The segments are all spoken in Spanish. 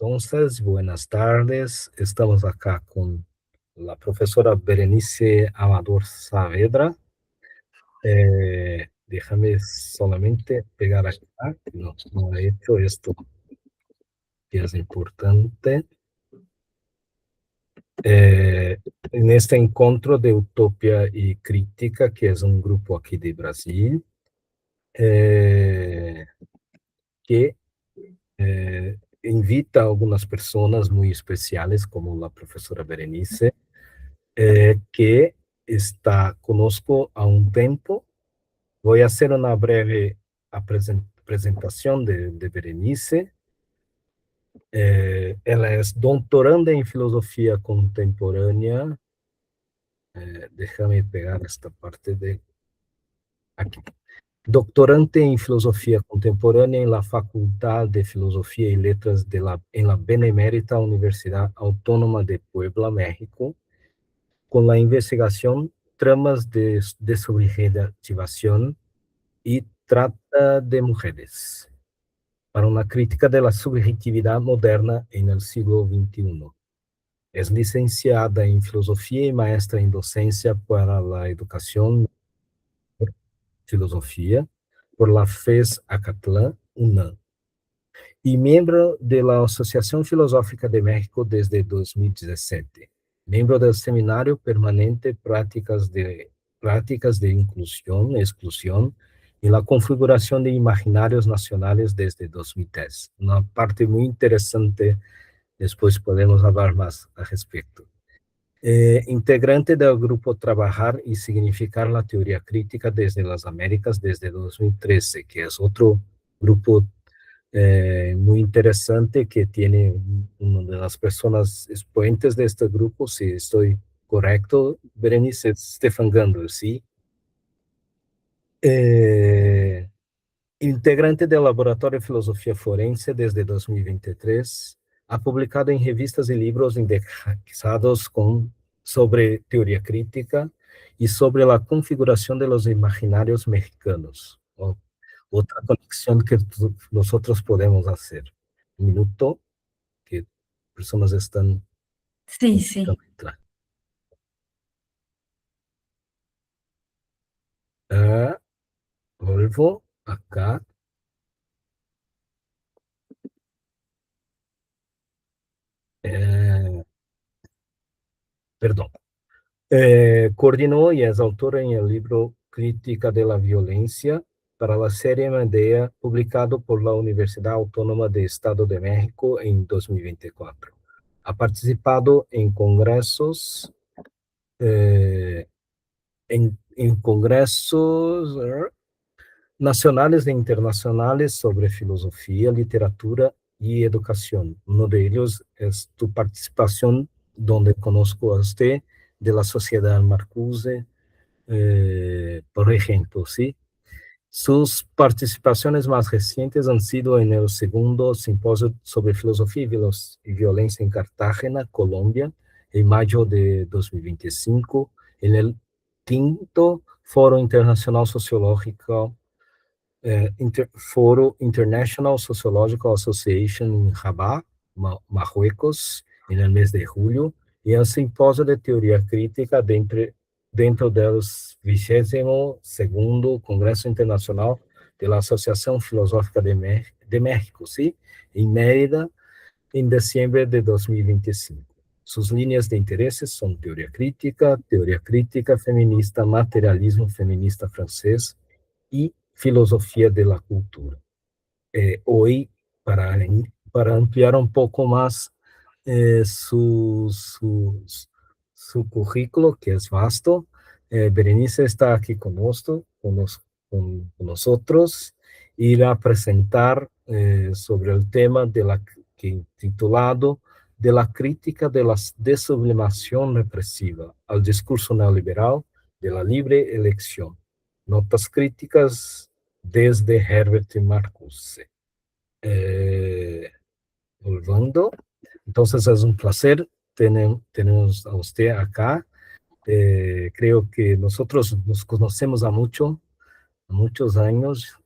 Entonces, buenas tardes. Estamos acá con la profesora Berenice Amador Saavedra. Déjame solamente pegar acá, que no he hecho esto, que es importante. Eh, en este encuentro de Utopia y Crítica, que es un grupo aquí de Brasil, eh, que invita a algunas personas muy especiales, como la profesora Berenice, que está conosco há um tempo. Vou fazer uma breve apresentação de Berenice. Ela é doutoranda em filosofia contemporânea. Déjame pegar esta parte de aqui. Doctorante em filosofia contemporânea em la Facultad de Filosofia e Letras en la Benemérita Universidad Autónoma de Puebla, México, con la investigación tramas de subjetivación y trata de mujeres, para una crítica de la subjetividad moderna en el siglo XXI. Es licenciada en filosofía y maestra en docencia para la educación filosofía por la FES Acatlán, UNAM, y miembro de la Asociación Filosófica de México desde 2017. Miembro del Seminario Permanente Prácticas de Inclusión, Exclusión y la Configuración de Imaginarios Nacionales desde 2010. Una parte muy interesante, después podemos hablar más al respecto. Integrante del grupo Trabajar y Significar la Teoría Crítica desde las Américas desde 2013, que es otro grupo muy interesante, que tiene una de las personas exponentes de este grupo, si estoy correcto, Berenice, Stefan Gandor, ¿sí? Integrante del Laboratorio de Filosofía Forense desde 2023, ha publicado en revistas y libros indexados sobre teoría crítica y sobre la configuración de los imaginarios mexicanos. Otra conexión que nosotros podemos hacer. Un minuto, que personas están Sí, intentando sí. entrar. Vuelvo acá. Perdón. Coordinó y es autora en el libro Crítica de la Violencia para la serie Medea, publicado por la Universidad Autónoma de Estado de México en 2024. Ha participado en congresos, en congresos nacionales e internacionales sobre filosofía, literatura y educación. Uno de ellos es tu participación, donde conozco a usted, de la Sociedad Marcuse, por ejemplo, ¿sí? Sus participaciones más recientes han sido en el segundo simposio sobre filosofía y violencia en Cartagena, Colombia, en mayo de 2025, en el quinto Foro Internacional Sociológico, Foro International Sociological Association en Rabat, Marruecos, en el mes de julio, y el simposio de teoría crítica dentro del 22º Congreso Internacional de la Asociación Filosófica de México, ¿sí? En Mérida, en diciembre de 2025. Sus líneas de intereses son teoría crítica feminista, materialismo feminista francés y filosofía de la cultura. Hoy, para ampliar un poco más su currículo, que es vasto, Berenice está aquí con nosotros, y irá a presentar sobre el tema que titulado de la crítica de la desublimación represiva al discurso neoliberal de la libre elección. Notas críticas desde Herbert Marcuse. Volvando. Entonces es un placer tenemos a usted acá. Creo que nosotros nos conocemos a muchos años.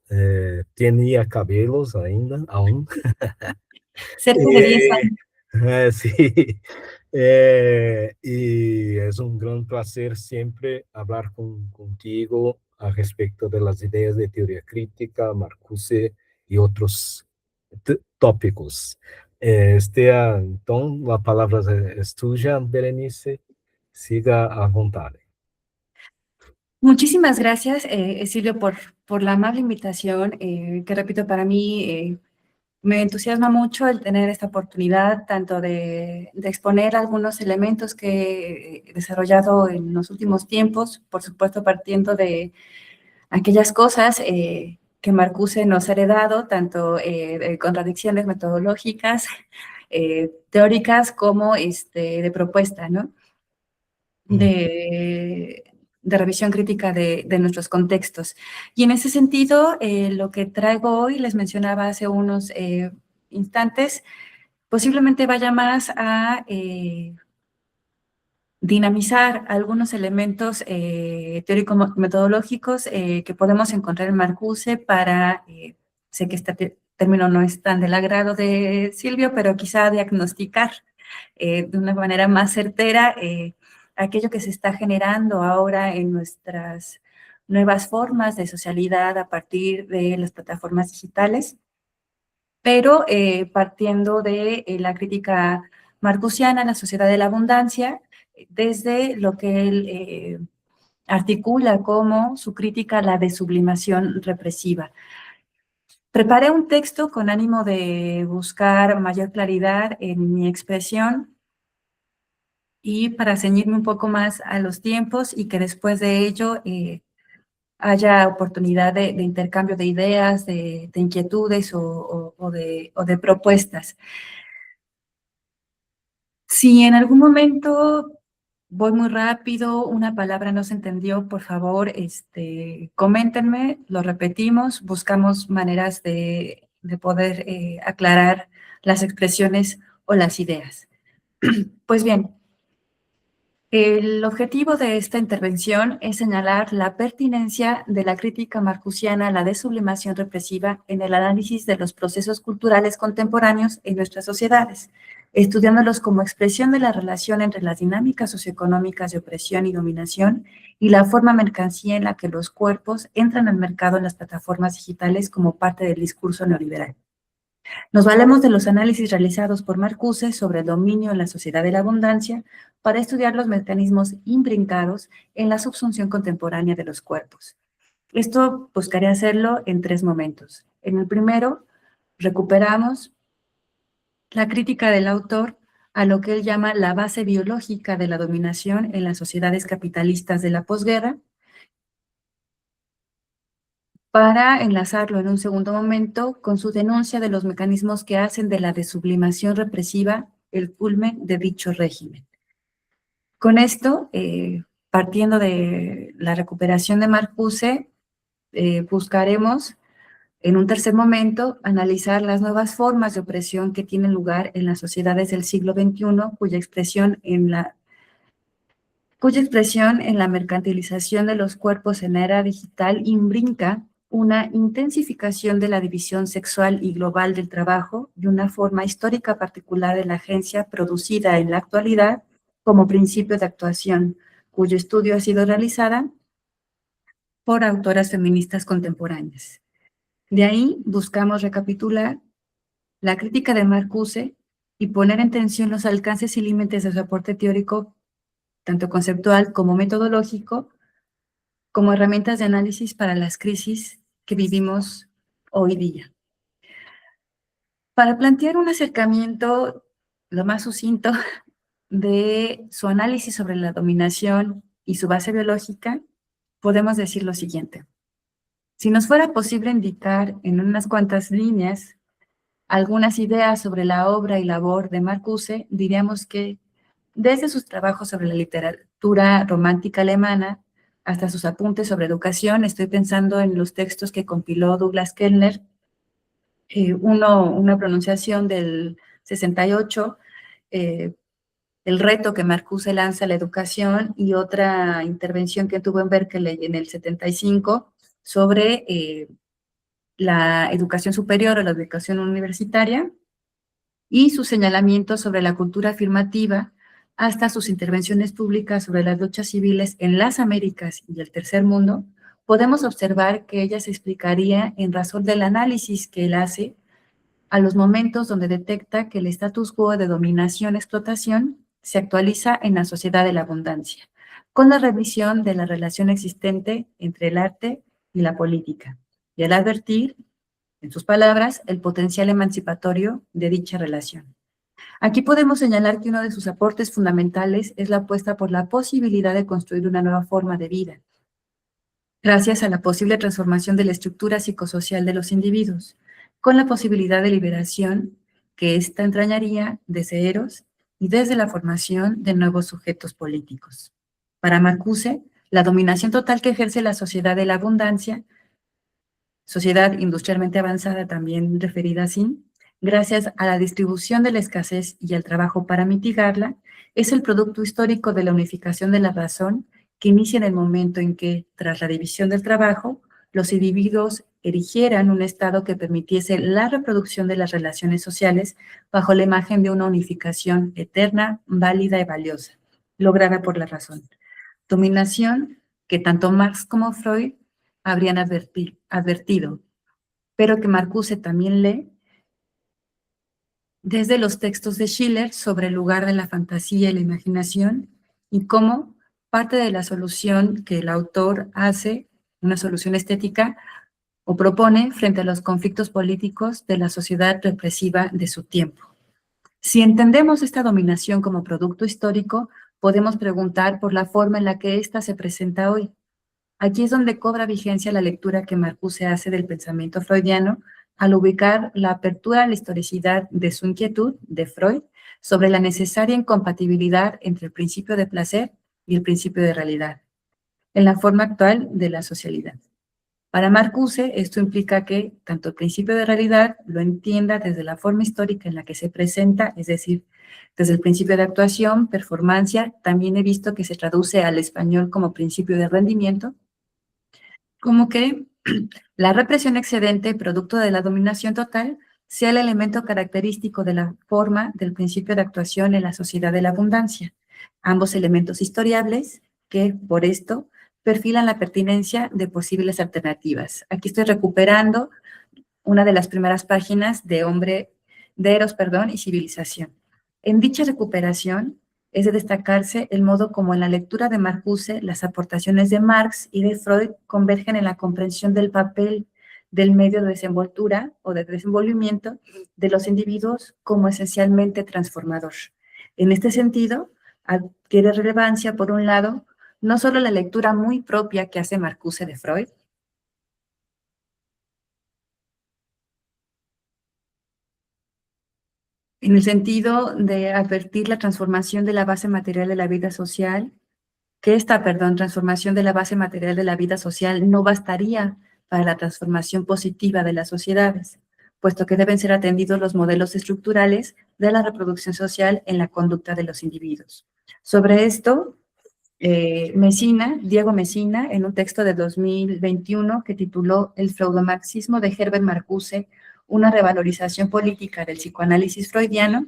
Tenía cabellos ainda, aún. cerca de 10 años. Sí, y es un gran placer siempre hablar contigo a respecto de las ideas de teoría crítica, Marcuse y otros tópicos. Então, a palavra é tuya, Berenice, siga à vontade. Muchísimas gracias, Silvio, por la amable invitación, que repito, para mí me entusiasma mucho el tener esta oportunidad, tanto de exponer algunos elementos que he desarrollado en los últimos tiempos, por supuesto partiendo de aquellas cosas que Marcuse nos ha heredado, tanto de contradicciones metodológicas, teóricas, como de propuesta, ¿no? De, de revisión crítica de nuestros contextos. Y en ese sentido, lo que traigo hoy, les mencionaba hace unos instantes, posiblemente vaya más a dinamizar algunos elementos teórico-metodológicos que podemos encontrar en Marcuse para, sé que este término no es tan del agrado de Silvio, pero quizá diagnosticar de una manera más certera aquello que se está generando ahora en nuestras nuevas formas de socialidad a partir de las plataformas digitales, pero partiendo de la crítica marcusiana, la sociedad de la abundancia, desde lo que él articula como su crítica a la desublimación represiva. Preparé un texto con ánimo de buscar mayor claridad en mi expresión y para ceñirme un poco más a los tiempos y que después de ello haya oportunidad de intercambio de ideas, de inquietudes o de propuestas. Si en algún momento voy muy rápido, una palabra no se entendió, por favor, coméntenme, lo repetimos, buscamos maneras de poder aclarar las expresiones o las ideas. Pues bien, el objetivo de esta intervención es señalar la pertinencia de la crítica marcusiana a la desublimación represiva en el análisis de los procesos culturales contemporáneos en nuestras sociedades, estudiándolos como expresión de la relación entre las dinámicas socioeconómicas de opresión y dominación y la forma mercancía en la que los cuerpos entran al mercado en las plataformas digitales como parte del discurso neoliberal. Nos valemos de los análisis realizados por Marcuse sobre el dominio en la sociedad de la abundancia para estudiar los mecanismos imbrincados en la subsunción contemporánea de los cuerpos. Esto buscaré hacerlo en 3 momentos. En el primero, recuperamos la crítica del autor a lo que él llama la base biológica de la dominación en las sociedades capitalistas de la posguerra, para enlazarlo en un segundo momento con su denuncia de los mecanismos que hacen de la desublimación represiva el culmen de dicho régimen. Con esto, partiendo de la recuperación de Marcuse, buscaremos en un tercer momento analizar las nuevas formas de opresión que tienen lugar en las sociedades del siglo XXI, cuya expresión en la mercantilización de los cuerpos en la era digital imbrinca una intensificación de la división sexual y global del trabajo y una forma histórica particular de la agencia producida en la actualidad como principio de actuación, cuyo estudio ha sido realizada por autoras feministas contemporáneas. De ahí buscamos recapitular la crítica de Marcuse y poner en tensión los alcances y límites de su aporte teórico, tanto conceptual como metodológico, como herramientas de análisis para las crisis que vivimos hoy día. Para plantear un acercamiento lo más sucinto de su análisis sobre la dominación y su base biológica, podemos decir lo siguiente. Si nos fuera posible indicar en unas cuantas líneas algunas ideas sobre la obra y labor de Marcuse, diríamos que desde sus trabajos sobre la literatura romántica alemana hasta sus apuntes sobre educación, estoy pensando en los textos que compiló Douglas Kellner, una pronunciación del 68, el reto que Marcuse lanza a la educación, y otra intervención que tuvo en Berkeley en el 75 sobre la educación superior o la educación universitaria. y sus señalamientos sobre la cultura afirmativa hasta sus intervenciones públicas sobre las luchas civiles en las Américas y el Tercer Mundo, podemos observar que ella se explicaría en razón del análisis que él hace a los momentos donde detecta que el status quo de dominación-explotación se actualiza en la sociedad de la abundancia, con la revisión de la relación existente entre el arte y la política, y al advertir, en sus palabras, el potencial emancipatorio de dicha relación. Aquí podemos señalar que uno de sus aportes fundamentales es la apuesta por la posibilidad de construir una nueva forma de vida, gracias a la posible transformación de la estructura psicosocial de los individuos, con la posibilidad de liberación que ésta entrañaría desde Eros y desde la formación de nuevos sujetos políticos. Para Marcuse, la dominación total que ejerce la sociedad de la abundancia, sociedad industrialmente avanzada también referida así, gracias a la distribución de la escasez y al trabajo para mitigarla, es el producto histórico de la unificación de la razón que inicia en el momento en que, tras la división del trabajo, los individuos erigieran un Estado que permitiese la reproducción de las relaciones sociales bajo la imagen de una unificación eterna, válida y valiosa, lograda por la razón. Dominación que tanto Marx como Freud habrían advertido, pero que Marcuse también lee desde los textos de Schiller sobre el lugar de la fantasía y la imaginación y cómo parte de la solución que el autor hace, una solución estética, o propone frente a los conflictos políticos de la sociedad represiva de su tiempo. Si entendemos esta dominación como producto histórico, podemos preguntar por la forma en la que ésta se presenta hoy. Aquí es donde cobra vigencia la lectura que Marcuse hace del pensamiento freudiano al ubicar la apertura a la historicidad de su inquietud, de Freud, sobre la necesaria incompatibilidad entre el principio de placer y el principio de realidad, en la forma actual de la socialidad. Para Marcuse, esto implica que tanto el principio de realidad lo entienda desde la forma histórica en la que se presenta, es decir, desde el principio de actuación, performancia, también he visto que se traduce al español como principio de rendimiento, como que la represión excedente, producto de la dominación total, sea el elemento característico de la forma del principio de actuación en la sociedad de la abundancia. Ambos elementos historiables que, por esto, perfilan la pertinencia de posibles alternativas. Aquí estoy recuperando una de las primeras páginas de Eros, y Civilización. En dicha recuperación es de destacarse el modo como en la lectura de Marcuse las aportaciones de Marx y de Freud convergen en la comprensión del papel del medio de desenvoltura o de desenvolvimiento de los individuos como esencialmente transformador. En este sentido, adquiere relevancia, por un lado, no solo la lectura muy propia que hace Marcuse de Freud, en el sentido de advertir la transformación de la base material de la vida social, que esta, transformación de la base material de la vida social no bastaría para la transformación positiva de las sociedades, puesto que deben ser atendidos los modelos estructurales de la reproducción social en la conducta de los individuos. Sobre esto, Diego Mesina, en un texto de 2021 que tituló El freudomarxismo de Herbert Marcuse, una revalorización política del psicoanálisis freudiano,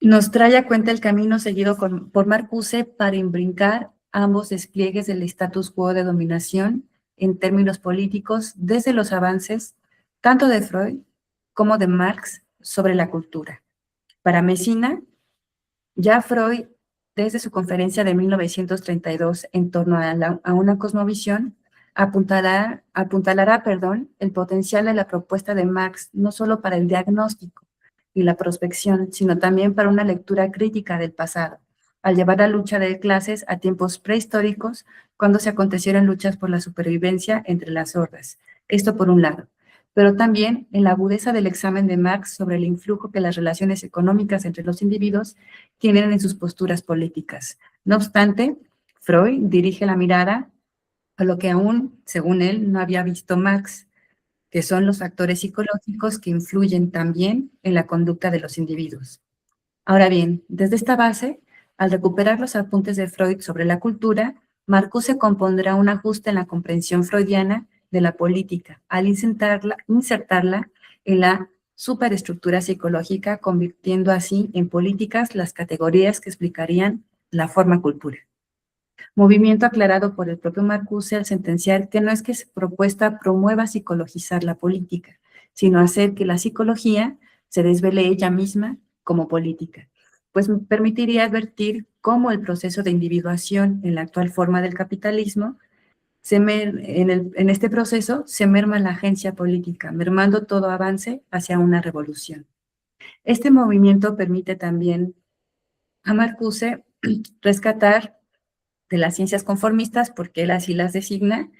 nos trae a cuenta el camino seguido por Marcuse para imbrincar ambos despliegues del status quo de dominación en términos políticos desde los avances tanto de Freud como de Marx sobre la cultura. Para Mesina, ya Freud, desde su conferencia de 1932 en torno a una cosmovisión, apuntalará, el potencial de la propuesta de Marx no solo para el diagnóstico y la prospección, sino también para una lectura crítica del pasado, al llevar la lucha de clases a tiempos prehistóricos, cuando se acontecieron luchas por la supervivencia entre las hordas. Esto por un lado, pero también en la agudeza del examen de Marx sobre el influjo que las relaciones económicas entre los individuos tienen en sus posturas políticas. No obstante, Freud dirige la mirada a lo que aún, según él, no había visto Marx, que son los factores psicológicos que influyen también en la conducta de los individuos. Ahora bien, desde esta base, al recuperar los apuntes de Freud sobre la cultura, Marcuse compondrá un ajuste en la comprensión freudiana de la política, al insertarla en la superestructura psicológica, convirtiendo así en políticas las categorías que explicarían la forma cultura. Movimiento aclarado por el propio Marcuse al sentenciar que no es que su propuesta promueva psicologizar la política, sino hacer que la psicología se desvele ella misma como política, pues permitiría advertir cómo el proceso de individuación en la actual forma del capitalismo, en este proceso se merma la agencia política, mermando todo avance hacia una revolución. Este movimiento permite también a Marcuse rescatar de las ciencias conformistas, porque él así las designa,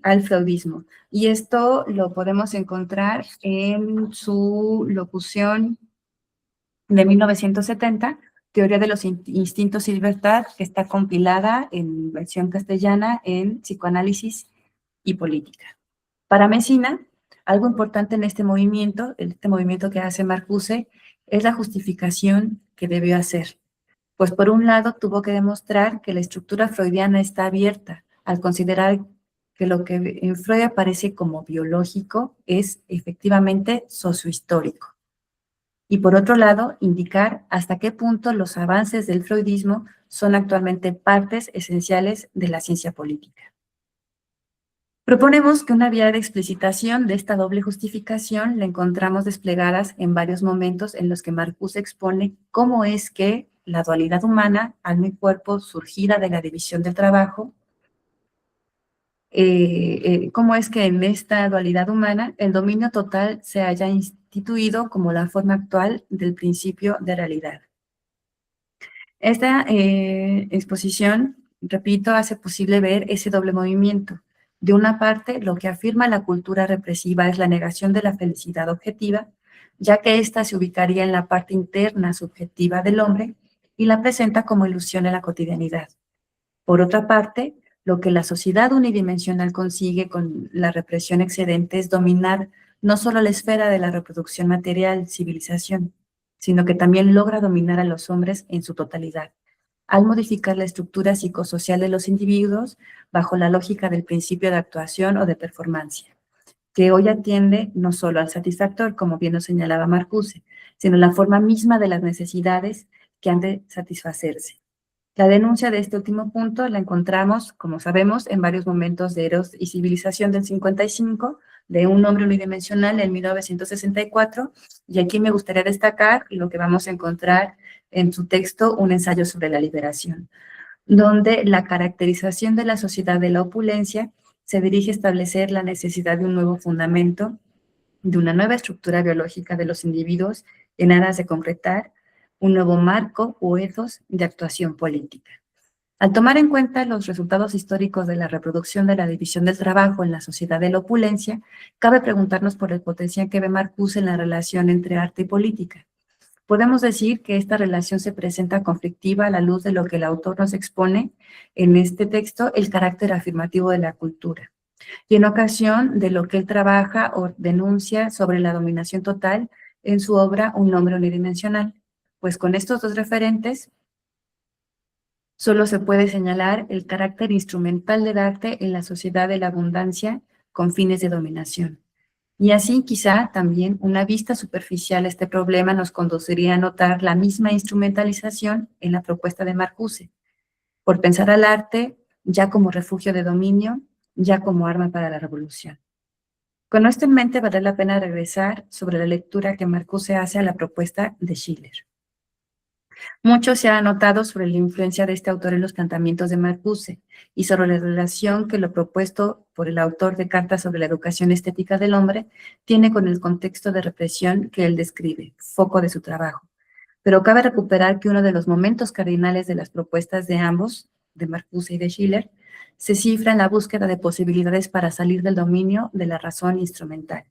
al freudismo. Y esto lo podemos encontrar en su locución de 1970, Teoría de los instintos y libertad, que está compilada en versión castellana en Psicoanálisis y Política. Para Messina, algo importante en este movimiento que hace Marcuse, es la justificación que debió hacer. Pues por un lado tuvo que demostrar que la estructura freudiana está abierta al considerar que lo que en Freud aparece como biológico es efectivamente sociohistórico. Y por otro lado, indicar hasta qué punto los avances del freudismo son actualmente partes esenciales de la ciencia política. Proponemos que una vía de explicitación de esta doble justificación la encontramos desplegadas en varios momentos en los que Marcuse expone cómo es que la dualidad humana, alma y cuerpo, surgida de la división del trabajo, cómo es que en esta dualidad humana el dominio total se haya instituido como la forma actual del principio de realidad. Esta exposición, repito, hace posible ver ese doble movimiento. De una parte, lo que afirma la cultura represiva es la negación de la felicidad objetiva, ya que ésta se ubicaría en la parte interna subjetiva del hombre y la presenta como ilusión en la cotidianidad. Por otra parte, lo que la sociedad unidimensional consigue con la represión excedente es dominar no solo la esfera de la reproducción material, civilización, sino que también logra dominar a los hombres en su totalidad, al modificar la estructura psicosocial de los individuos bajo la lógica del principio de actuación o de performance, que hoy atiende no solo al satisfactor, como bien nos señalaba Marcuse, sino la forma misma de las necesidades que han de satisfacerse. La denuncia de este último punto la encontramos, como sabemos, en varios momentos de Eros y Civilización del 55, de Un hombre unidimensional en 1964, y aquí me gustaría destacar lo que vamos a encontrar en su texto, Un ensayo sobre la liberación, donde la caracterización de la sociedad de la opulencia se dirige a establecer la necesidad de un nuevo fundamento, de una nueva estructura biológica de los individuos en aras de concretar un nuevo marco o ethos de actuación política. Al tomar en cuenta los resultados históricos de la reproducción de la división del trabajo en la sociedad de la opulencia, cabe preguntarnos por el potencial que ve Marcuse en la relación entre arte y política. Podemos decir que esta relación se presenta conflictiva a la luz de lo que el autor nos expone en este texto, el carácter afirmativo de la cultura, y en ocasión de lo que él trabaja o denuncia sobre la dominación total en su obra Un hombre unidimensional. Pues con estos dos referentes, solo se puede señalar el carácter instrumental del arte en la sociedad de la abundancia con fines de dominación. Y así quizá también una vista superficial a este problema nos conduciría a notar la misma instrumentalización en la propuesta de Marcuse, por pensar al arte ya como refugio de dominio, ya como arma para la revolución. Con esto en mente vale la pena regresar sobre la lectura que Marcuse hace a la propuesta de Schiller. Mucho se ha notado sobre la influencia de este autor en los planteamientos de Marcuse y sobre la relación que lo propuesto por el autor de Cartas sobre la educación estética del hombre tiene con el contexto de represión que él describe, foco de su trabajo. Pero cabe recuperar que uno de los momentos cardinales de las propuestas de ambos, de Marcuse y de Schiller, se cifra en la búsqueda de posibilidades para salir del dominio de la razón instrumental.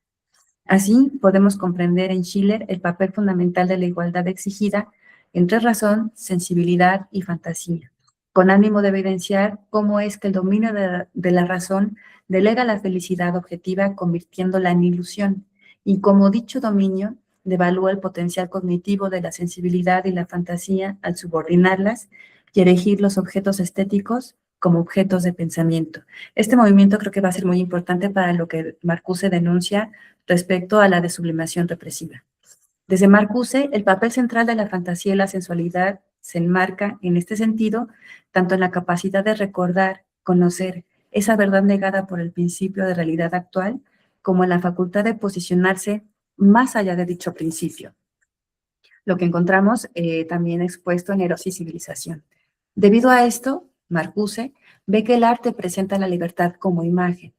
Así, podemos comprender en Schiller el papel fundamental de la igualdad exigida entre razón, sensibilidad y fantasía, con ánimo de evidenciar cómo es que el dominio de la razón delega la felicidad objetiva convirtiéndola en ilusión, y cómo dicho dominio devalúa el potencial cognitivo de la sensibilidad y la fantasía al subordinarlas y erigir los objetos estéticos como objetos de pensamiento. Este movimiento creo que va a ser muy importante para lo que Marcuse denuncia respecto a la desublimación represiva. Desde Marcuse, el papel central de la fantasía y la sensualidad se enmarca, en este sentido, tanto en la capacidad de recordar, conocer esa verdad negada por el principio de realidad actual, como en la facultad de posicionarse más allá de dicho principio. Lo que encontramos también expuesto en Eros y Civilización. Debido a esto, Marcuse ve que el arte presenta la libertad como imagen,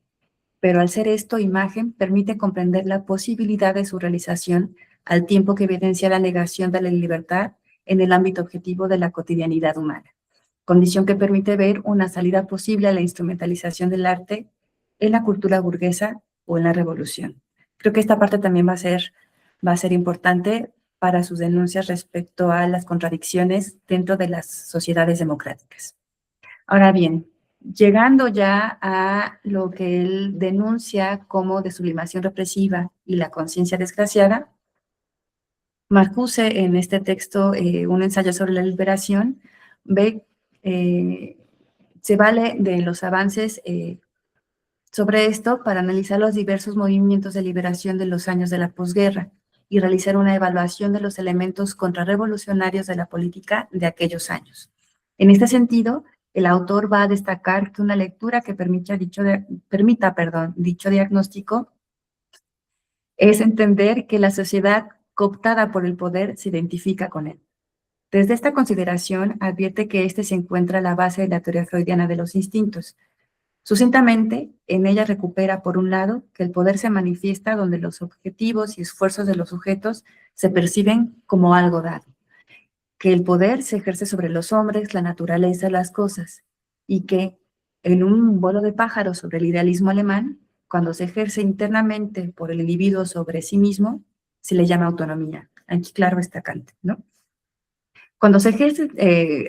pero al ser esto imagen, permite comprender la posibilidad de su realización al tiempo que evidencia la negación de la libertad en el ámbito objetivo de la cotidianidad humana, condición que permite ver una salida posible a la instrumentalización del arte en la cultura burguesa o en la revolución. Creo que esta parte también va a ser importante para sus denuncias respecto a las contradicciones dentro de las sociedades democráticas. Ahora bien, llegando ya a lo que él denuncia como desublimación represiva y la conciencia desgraciada, Marcuse en este texto, un ensayo sobre la liberación, se vale de los avances sobre esto para analizar los diversos movimientos de liberación de los años de la posguerra y realizar una evaluación de los elementos contrarrevolucionarios de la política de aquellos años. En este sentido, el autor va a destacar que una lectura que permita dicho diagnóstico es entender que la sociedad cooptada por el poder se identifica con él. Desde esta consideración, advierte que este se encuentra a la base de la teoría freudiana de los instintos. Sucintamente, en ella recupera, por un lado, que el poder se manifiesta donde los objetivos y esfuerzos de los sujetos se perciben como algo dado, que el poder se ejerce sobre los hombres, la naturaleza, las cosas, y que, en un vuelo de pájaro sobre el idealismo alemán, cuando se ejerce internamente por el individuo sobre sí mismo, se le llama autonomía. Aquí, claro, está Kant, ¿no? Cuando se ejerce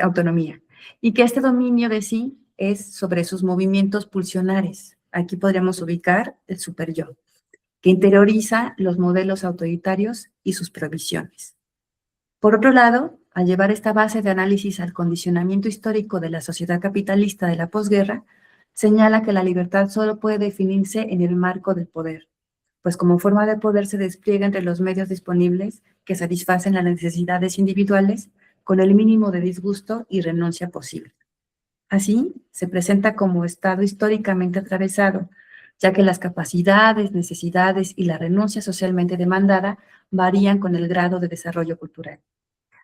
autonomía, y que este dominio de sí es sobre sus movimientos pulsionares. Aquí podríamos ubicar el superyo, que interioriza los modelos autoritarios y sus provisiones. Por otro lado, al llevar esta base de análisis al condicionamiento histórico de la sociedad capitalista de la posguerra, señala que la libertad solo puede definirse en el marco del poder, pues como forma de poder se despliega entre los medios disponibles que satisfacen las necesidades individuales con el mínimo de disgusto y renuncia posible. Así, se presenta como estado históricamente atravesado, ya que las capacidades, necesidades y la renuncia socialmente demandada varían con el grado de desarrollo cultural.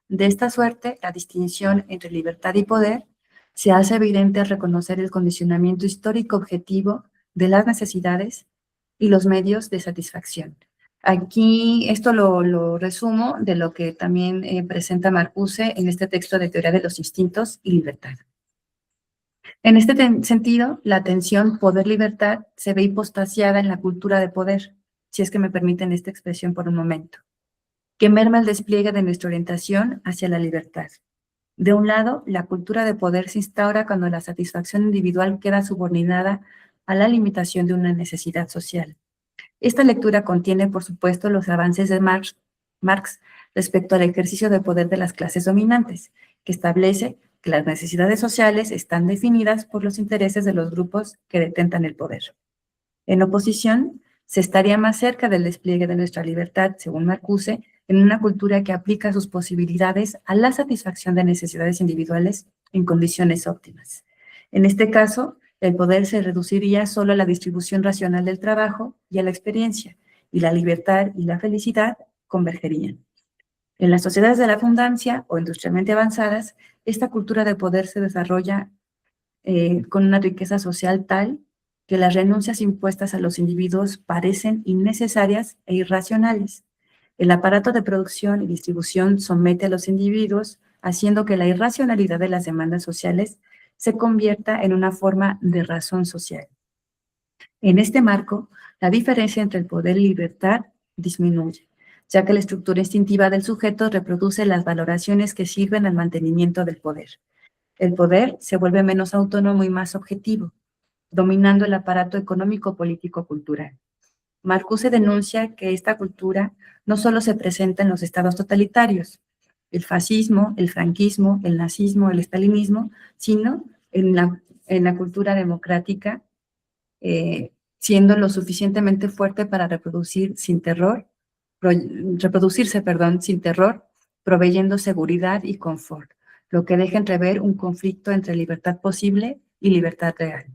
De esta suerte, la distinción entre libertad y poder se hace evidente al reconocer el condicionamiento histórico objetivo de las necesidades y los medios de satisfacción. Aquí esto lo resumo de lo que también presenta Marcuse en este texto de Teoría de los Instintos y Libertad. En este sentido, la tensión poder-libertad se ve hipostasiada en la cultura de poder, si es que me permiten esta expresión por un momento, que merma el despliegue de nuestra orientación hacia la libertad. De un lado, la cultura de poder se instaura cuando la satisfacción individual queda subordinada a la limitación de una necesidad social. Esta lectura contiene, por supuesto, los avances de Marx respecto al ejercicio de poder de las clases dominantes, que establece que las necesidades sociales están definidas por los intereses de los grupos que detentan el poder. En oposición, se estaría más cerca del despliegue de nuestra libertad, según Marcuse, en una cultura que aplica sus posibilidades a la satisfacción de necesidades individuales en condiciones óptimas. En este caso, el poder se reduciría solo a la distribución racional del trabajo y a la experiencia, y la libertad y la felicidad convergerían. En las sociedades de la abundancia o industrialmente avanzadas, esta cultura de poder se desarrolla con una riqueza social tal que las renuncias impuestas a los individuos parecen innecesarias e irracionales. El aparato de producción y distribución somete a los individuos, haciendo que la irracionalidad de las demandas sociales se convierta en una forma de razón social. En este marco, la diferencia entre el poder y libertad disminuye, ya que la estructura instintiva del sujeto reproduce las valoraciones que sirven al mantenimiento del poder. El poder se vuelve menos autónomo y más objetivo, dominando el aparato económico, político, cultural. Marcuse denuncia que esta cultura no solo se presenta en los estados totalitarios, el fascismo, el franquismo, el nazismo, el estalinismo, sino en en la cultura democrática, siendo lo suficientemente fuerte para reproducirse, sin terror, proveyendo seguridad y confort, lo que deja entrever un conflicto entre libertad posible y libertad real.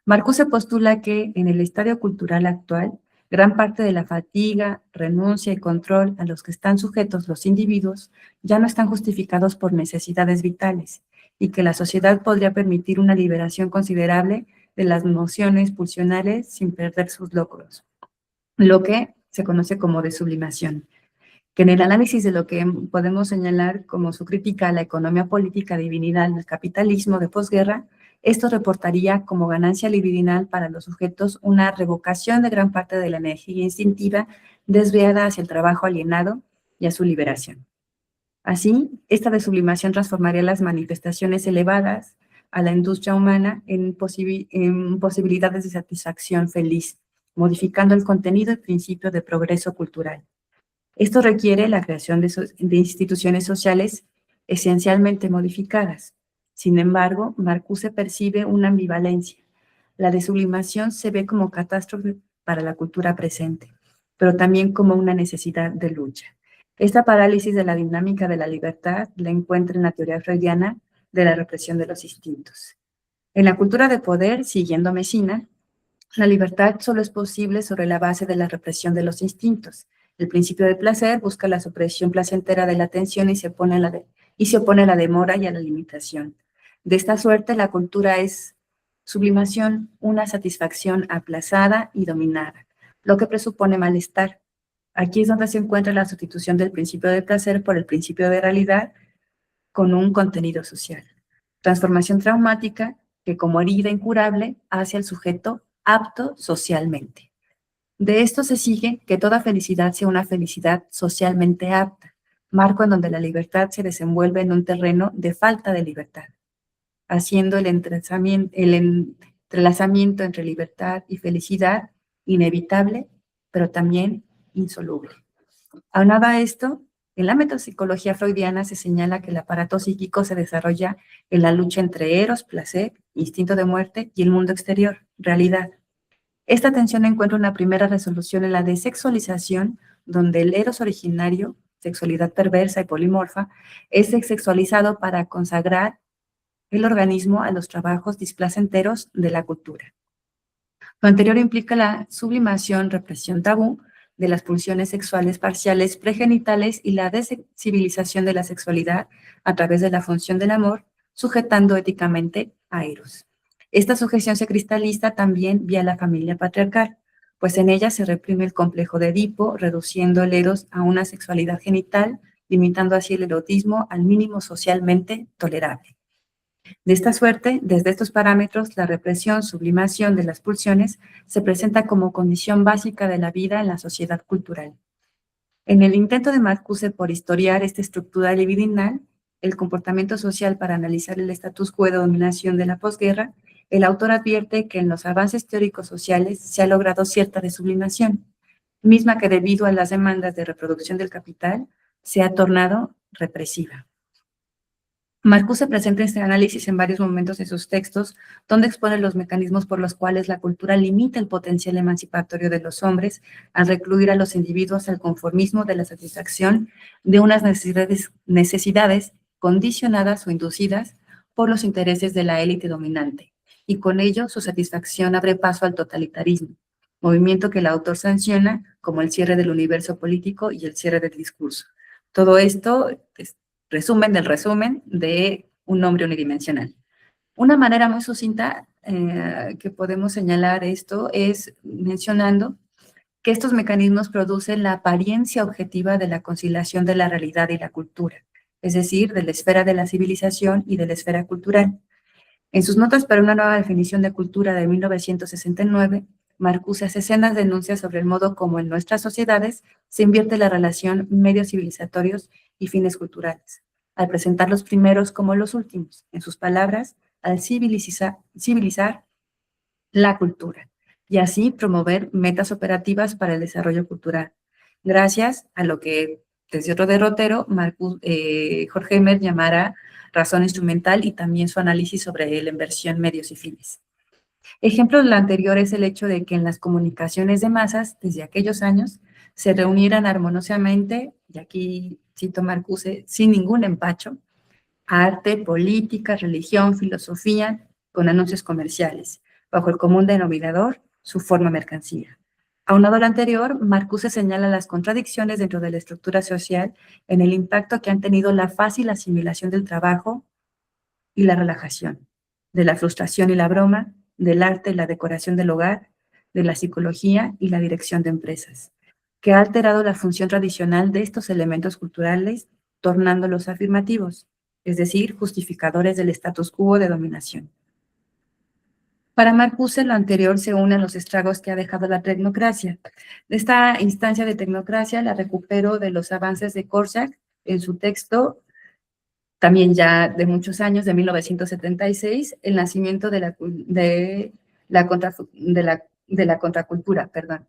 Marcuse postula que en el estadio cultural actual, gran parte de la fatiga, renuncia y control a los que están sujetos los individuos ya no están justificados por necesidades vitales y que la sociedad podría permitir una liberación considerable de las nociones pulsionales sin perder sus logros, lo que se conoce como desublimación, que en el análisis de lo que podemos señalar como su crítica a la economía política divinidad del capitalismo de posguerra, esto reportaría como ganancia libidinal para los sujetos una revocación de gran parte de la energía instintiva desviada hacia el trabajo alienado y a su liberación. Así, esta desublimación transformaría las manifestaciones elevadas a la industria humana en posibilidades de satisfacción feliz, modificando el contenido y principio de progreso cultural. Esto requiere la creación de instituciones sociales esencialmente modificadas. Sin embargo, Marcuse percibe una ambivalencia. La desublimación se ve como catástrofe para la cultura presente, pero también como una necesidad de lucha. Esta parálisis de la dinámica de la libertad la encuentra en la teoría freudiana de la represión de los instintos. En la cultura de poder, siguiendo Messina, la libertad solo es posible sobre la base de la represión de los instintos. El principio del placer busca la supresión placentera de la atención y se opone a la demora y a la limitación. De esta suerte, la cultura es sublimación, una satisfacción aplazada y dominada, lo que presupone malestar. Aquí es donde se encuentra la sustitución del principio del placer por el principio de realidad con un contenido social. Transformación traumática que, como herida incurable, hace al sujeto apto socialmente. De esto se sigue que toda felicidad sea una felicidad socialmente apta, marco en donde la libertad se desenvuelve en un terreno de falta de libertad, haciendo el entrelazamiento entre libertad y felicidad inevitable, pero también insoluble. Aunado a esto, en la metapsicología freudiana se señala que el aparato psíquico se desarrolla en la lucha entre eros, placer, instinto de muerte y el mundo exterior, realidad. Esta tensión encuentra una primera resolución en la desexualización, donde el eros originario, sexualidad perversa y polimorfa, es desexualizado para consagrar el organismo a los trabajos displacenteros de la cultura. Lo anterior implica la sublimación, represión tabú de las pulsiones sexuales parciales pregenitales y la desensibilización de la sexualidad a través de la función del amor, sujetando éticamente a Eros. Esta sujeción se cristaliza también vía la familia patriarcal, pues en ella se reprime el complejo de Edipo, reduciendo el Eros a una sexualidad genital, limitando así el erotismo al mínimo socialmente tolerable. De esta suerte, desde estos parámetros, la represión, sublimación de las pulsiones se presenta como condición básica de la vida en la sociedad cultural. En el intento de Marcuse por historiar esta estructura libidinal, el comportamiento social para analizar el status quo de dominación de la posguerra, el autor advierte que en los avances teóricos sociales se ha logrado cierta desublimación, misma que debido a las demandas de reproducción del capital se ha tornado represiva. Marcuse presenta este análisis en varios momentos de sus textos, donde expone los mecanismos por los cuales la cultura limita el potencial emancipatorio de los hombres al recluir a los individuos al conformismo de la satisfacción de unas necesidades condicionadas o inducidas por los intereses de la élite dominante, y con ello su satisfacción abre paso al totalitarismo, movimiento que el autor sanciona como el cierre del universo político y el cierre del discurso. Todo esto resumen del resumen de un hombre unidimensional. Una manera muy sucinta que podemos señalar esto es mencionando que estos mecanismos producen la apariencia objetiva de la conciliación de la realidad y la cultura, es decir, de la esfera de la civilización y de la esfera cultural. En sus notas para una nueva definición de cultura de 1969, Marcuse hace sendas denuncias sobre el modo como en nuestras sociedades se invierte la relación medios civilizatorios y fines culturales, al presentar los primeros como los últimos, en sus palabras, al civilizar la cultura, y así promover metas operativas para el desarrollo cultural, gracias a lo que desde otro derrotero, Horkheimer llamara razón instrumental y también su análisis sobre la inversión, medios y fines. Ejemplo de lo anterior es el hecho de que en las comunicaciones de masas, desde aquellos años, se reunieran armoniosamente, y aquí cito Marcuse, sin ningún empacho, arte, política, religión, filosofía, con anuncios comerciales, bajo el común denominador, su forma mercancía. Aunado a lo anterior, Marcuse señala las contradicciones dentro de la estructura social en el impacto que han tenido la fácil asimilación del trabajo y la relajación, de la frustración y la broma, del arte y la decoración del hogar, de la psicología y la dirección de empresas, que ha alterado la función tradicional de estos elementos culturales, tornándolos afirmativos, es decir, justificadores del status quo de dominación. Para Marcuse, lo anterior se une a los estragos que ha dejado la tecnocracia. Esta instancia de tecnocracia la recupero de los avances de Korczak en su texto, también ya de muchos años, de 1976, el nacimiento de la contracultura, perdón.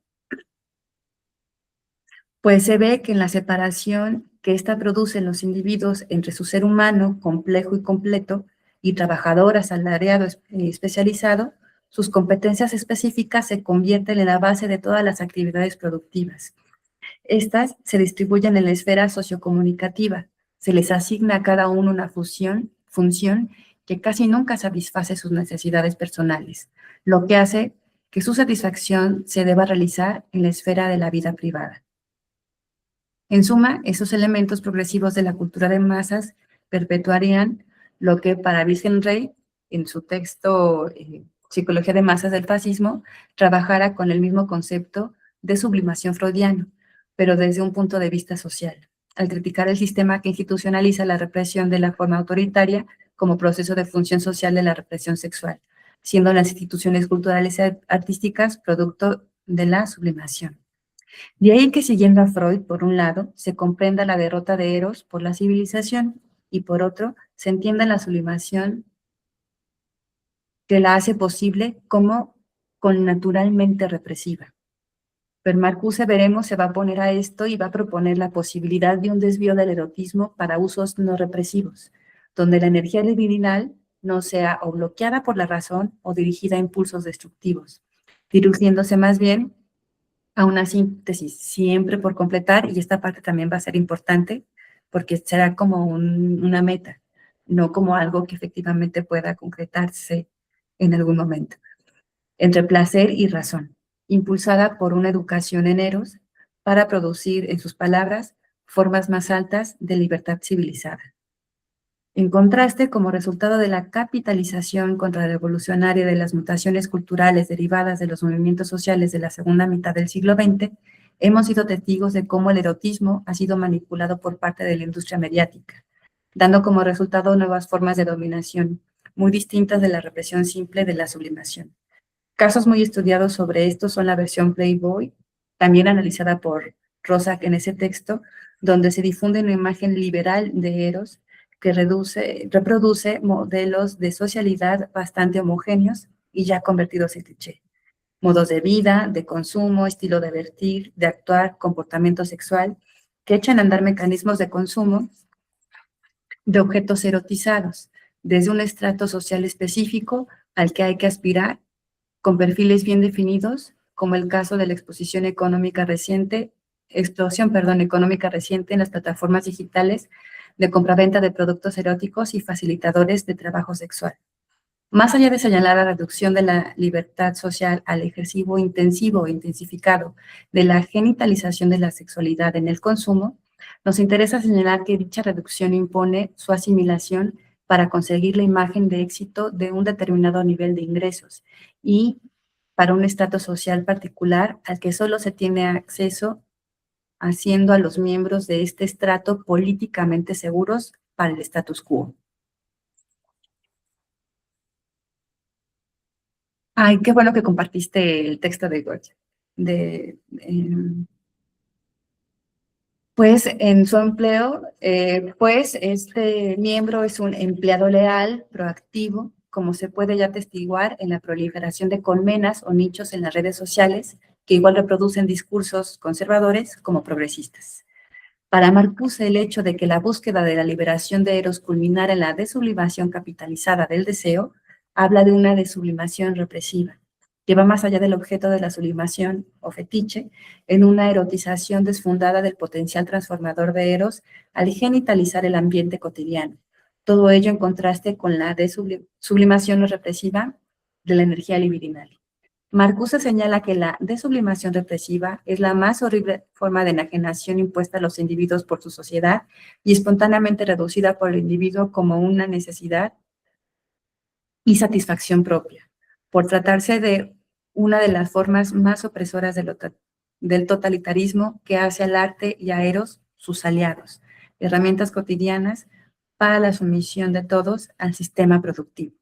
Pues se ve que en la separación que ésta produce en los individuos entre su ser humano complejo y completo y trabajador asalariado especializado, sus competencias específicas se convierten en la base de todas las actividades productivas. Estas se distribuyen en la esfera sociocomunicativa. Se les asigna a cada uno una función que casi nunca satisface sus necesidades personales, lo que hace que su satisfacción se deba realizar en la esfera de la vida privada. En suma, esos elementos progresivos de la cultura de masas perpetuarían lo que para Wittgenstein, en su texto Psicología de masas del fascismo, trabajara con el mismo concepto de sublimación freudiano, pero desde un punto de vista social, al criticar el sistema que institucionaliza la represión de la forma autoritaria como proceso de función social de la represión sexual, siendo las instituciones culturales y artísticas producto de la sublimación. De ahí que, siguiendo a Freud, por un lado, se comprenda la derrota de Eros por la civilización y por otro, se entienda la sublimación que la hace posible como connaturalmente represiva. Pero Marcuse, veremos, se va a poner a esto y va a proponer la posibilidad de un desvío del erotismo para usos no represivos, donde la energía libidinal no sea o bloqueada por la razón o dirigida a impulsos destructivos, dirigiéndose más bien a una síntesis siempre por completar, y esta parte también va a ser importante porque será como una meta, no como algo que efectivamente pueda concretarse en algún momento, entre placer y razón, impulsada por una educación en Eros para producir, en sus palabras, formas más altas de libertad civilizada. En contraste, como resultado de la capitalización contrarrevolucionaria de las mutaciones culturales derivadas de los movimientos sociales de la segunda mitad del siglo XX, hemos sido testigos de cómo el erotismo ha sido manipulado por parte de la industria mediática, dando como resultado nuevas formas de dominación, muy distintas de la represión simple de la sublimación. Casos muy estudiados sobre esto son la versión Playboy, también analizada por Rosak en ese texto, donde se difunde una imagen liberal de Eros que reproduce modelos de socialidad bastante homogéneos y ya convertidos en cliché. Modos de vida, de consumo, estilo de vestir, de actuar, comportamiento sexual, que echan a andar mecanismos de consumo de objetos erotizados, desde un estrato social específico al que hay que aspirar, con perfiles bien definidos, como el caso de la explosión económica reciente en las plataformas digitales de compraventa de productos eróticos y facilitadores de trabajo sexual. Más allá de señalar la reducción de la libertad social al ejercicio intensivo e intensificado de la genitalización de la sexualidad en el consumo, nos interesa señalar que dicha reducción impone su asimilación para conseguir la imagen de éxito de un determinado nivel de ingresos y para un estatus social particular al que solo se tiene acceso haciendo a los miembros de este estrato políticamente seguros para el status quo. Ay, qué bueno que compartiste el texto de Goethe. Pues en su empleo, pues este miembro es un empleado leal, proactivo, como se puede ya atestiguar en la proliferación de colmenas o nichos en las redes sociales, que igual reproducen discursos conservadores como progresistas. Para Marcuse, el hecho de que la búsqueda de la liberación de Eros culminara en la desublimación capitalizada del deseo, habla de una desublimación represiva, que va más allá del objeto de la sublimación o fetiche, en una erotización desfundada del potencial transformador de Eros al genitalizar el ambiente cotidiano. Todo ello en contraste con la desublimación no represiva de la energía libidinal. Marcuse señala que la desublimación represiva es la más horrible forma de enajenación impuesta a los individuos por su sociedad y espontáneamente reducida por el individuo como una necesidad y satisfacción propia, por tratarse de una de las formas más opresoras del totalitarismo que hace al arte y a Eros sus aliados, herramientas cotidianas para la sumisión de todos al sistema productivo.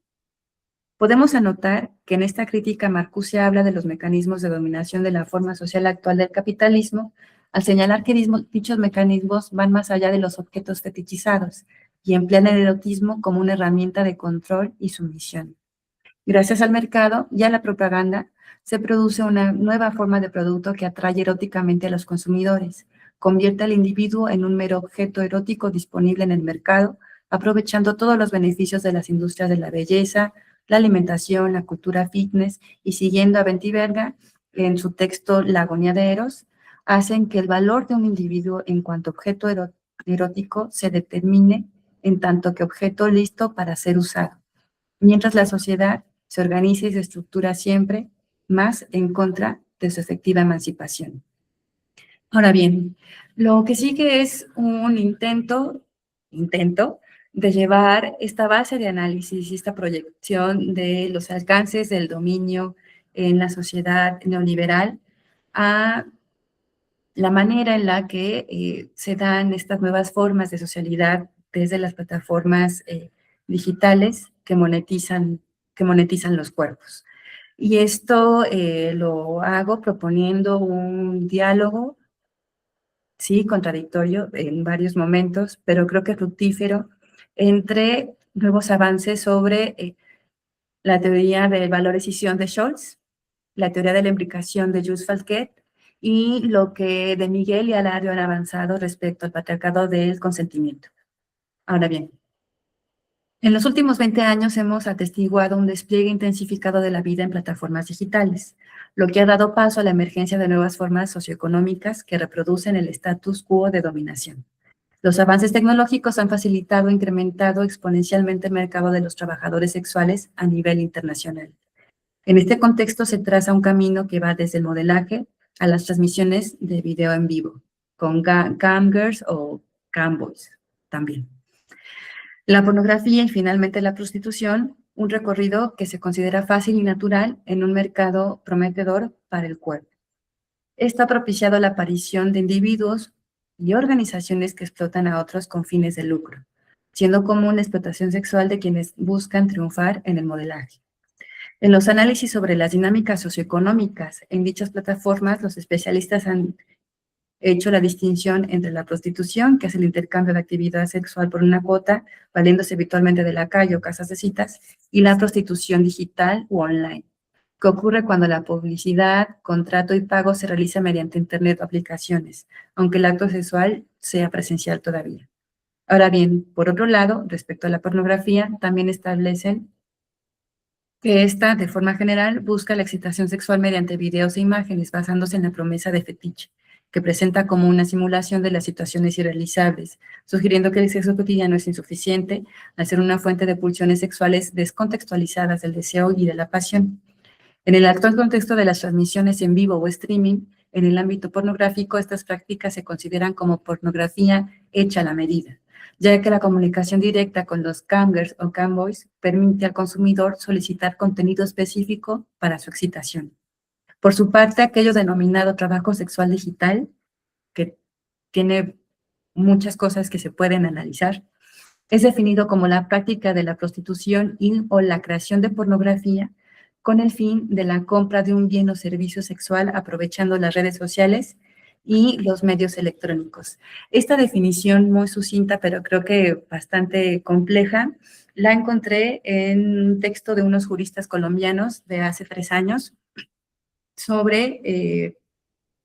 Podemos anotar que en esta crítica Marcuse habla de los mecanismos de dominación de la forma social actual del capitalismo, al señalar que dichos mecanismos van más allá de los objetos fetichizados y emplean el erotismo como una herramienta de control y sumisión. Gracias al mercado y a la propaganda, se produce una nueva forma de producto que atrae eróticamente a los consumidores, convierte al individuo en un mero objeto erótico disponible en el mercado, aprovechando todos los beneficios de las industrias de la belleza, la alimentación, la cultura fitness, y siguiendo a Bentiberga en su texto La agonía de Eros, hacen que el valor de un individuo en cuanto objeto erótico se determine en tanto que objeto listo para ser usado, mientras la sociedad se organiza y se estructura siempre más en contra de su efectiva emancipación. Ahora bien, lo que sigue es un intento de llevar esta base de análisis y esta proyección de los alcances del dominio en la sociedad neoliberal a la manera en la que se dan estas nuevas formas de socialidad desde las plataformas digitales que monetizan los cuerpos. Y esto lo hago proponiendo un diálogo, sí, contradictorio en varios momentos, pero creo que fructífero, entre nuevos avances sobre la teoría del valor-decisión de Scholz, la teoría de la implicación de Jules Falquet, y lo que de Miguel y Alario han avanzado respecto al patriarcado del consentimiento. Ahora bien, en los últimos 20 años hemos atestiguado un despliegue intensificado de la vida en plataformas digitales, lo que ha dado paso a la emergencia de nuevas formas socioeconómicas que reproducen el status quo de dominación. Los avances tecnológicos han facilitado e incrementado exponencialmente el mercado de los trabajadores sexuales a nivel internacional. En este contexto se traza un camino que va desde el modelaje a las transmisiones de video en vivo, con camgirls o camboys también. La pornografía y finalmente la prostitución, un recorrido que se considera fácil y natural en un mercado prometedor para el cuerpo. Esto ha propiciado la aparición de individuos y organizaciones que explotan a otros con fines de lucro, siendo común la explotación sexual de quienes buscan triunfar en el modelaje. En los análisis sobre las dinámicas socioeconómicas en dichas plataformas, los especialistas han hecho la distinción entre la prostitución, que es el intercambio de actividad sexual por una cuota, valiéndose habitualmente de la calle o casas de citas, y la prostitución digital u online, que ocurre cuando la publicidad, contrato y pago se realiza mediante internet o aplicaciones, aunque el acto sexual sea presencial todavía. Ahora bien, por otro lado, respecto a la pornografía, también establecen que esta, de forma general, busca la excitación sexual mediante videos e imágenes, basándose en la promesa de fetiche, que presenta como una simulación de las situaciones irrealizables, sugiriendo que el sexo cotidiano es insuficiente al ser una fuente de pulsiones sexuales descontextualizadas del deseo y de la pasión. En el actual contexto de las transmisiones en vivo o streaming, en el ámbito pornográfico, estas prácticas se consideran como pornografía hecha a la medida, ya que la comunicación directa con los camgirls o camboys permite al consumidor solicitar contenido específico para su excitación. Por su parte, aquello denominado trabajo sexual digital, que tiene muchas cosas que se pueden analizar, es definido como la práctica de la prostitución o la creación de pornografía con el fin de la compra de un bien o servicio sexual aprovechando las redes sociales y los medios electrónicos. Esta definición muy sucinta, pero creo que bastante compleja, la encontré en un texto de unos juristas colombianos de hace 3 años sobre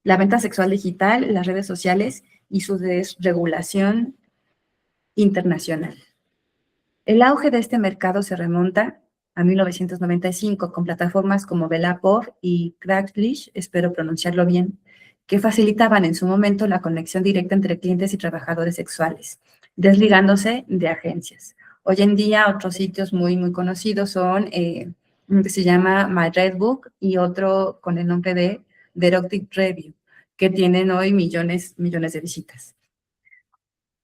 la venta sexual digital, las redes sociales y su desregulación internacional. El auge de este mercado se remonta a 1995 con plataformas como Bellator y Craigslist, espero pronunciarlo bien, que facilitaban en su momento la conexión directa entre clientes y trabajadores sexuales, desligándose de agencias. Hoy en día otros sitios muy, muy conocidos son uno que se llama My Red Book y otro con el nombre de The Erotic Review, que tienen hoy millones de visitas.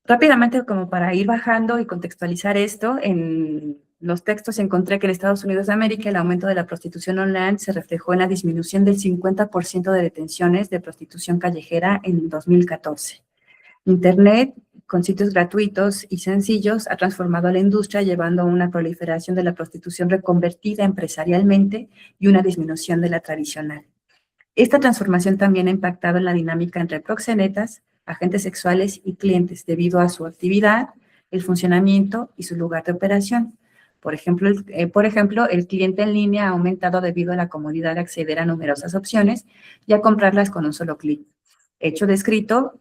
Rápidamente, como para ir bajando y contextualizar esto, en los textos encontré que en Estados Unidos de América el aumento de la prostitución online se reflejó en la disminución del 50% de detenciones de prostitución callejera en 2014. Internet, con sitios gratuitos y sencillos, ha transformado a la industria, llevando a una proliferación de la prostitución reconvertida empresarialmente y una disminución de la tradicional. Esta transformación también ha impactado en la dinámica entre proxenetas, agentes sexuales y clientes debido a su actividad, el funcionamiento y su lugar de operación. Por ejemplo, el cliente en línea ha aumentado debido a la comodidad de acceder a numerosas opciones y a comprarlas con un solo clic. Hecho descrito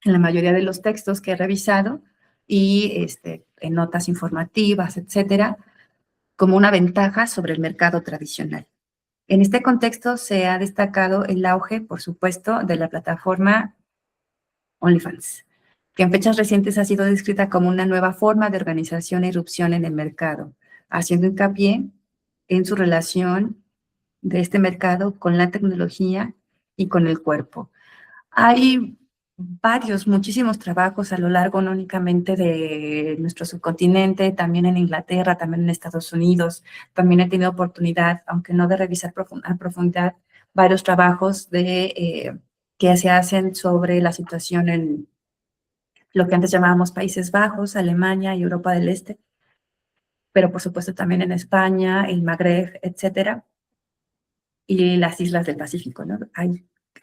en la mayoría de los textos que he revisado y en notas informativas, etcétera, como una ventaja sobre el mercado tradicional. En este contexto se ha destacado el auge, por supuesto, de la plataforma OnlyFans, que en fechas recientes ha sido descrita como una nueva forma de organización e irrupción en el mercado, haciendo hincapié en su relación de este mercado con la tecnología y con el cuerpo. Hay muchísimos trabajos a lo largo, no únicamente de nuestro subcontinente, también en Inglaterra, también en Estados Unidos. También he tenido oportunidad, aunque no de revisar a profundidad, varios trabajos que se hacen sobre la situación en lo que antes llamábamos Países Bajos, Alemania y Europa del Este, pero por supuesto también en España, el Magreb, etcétera, y las islas del Pacífico, ¿no?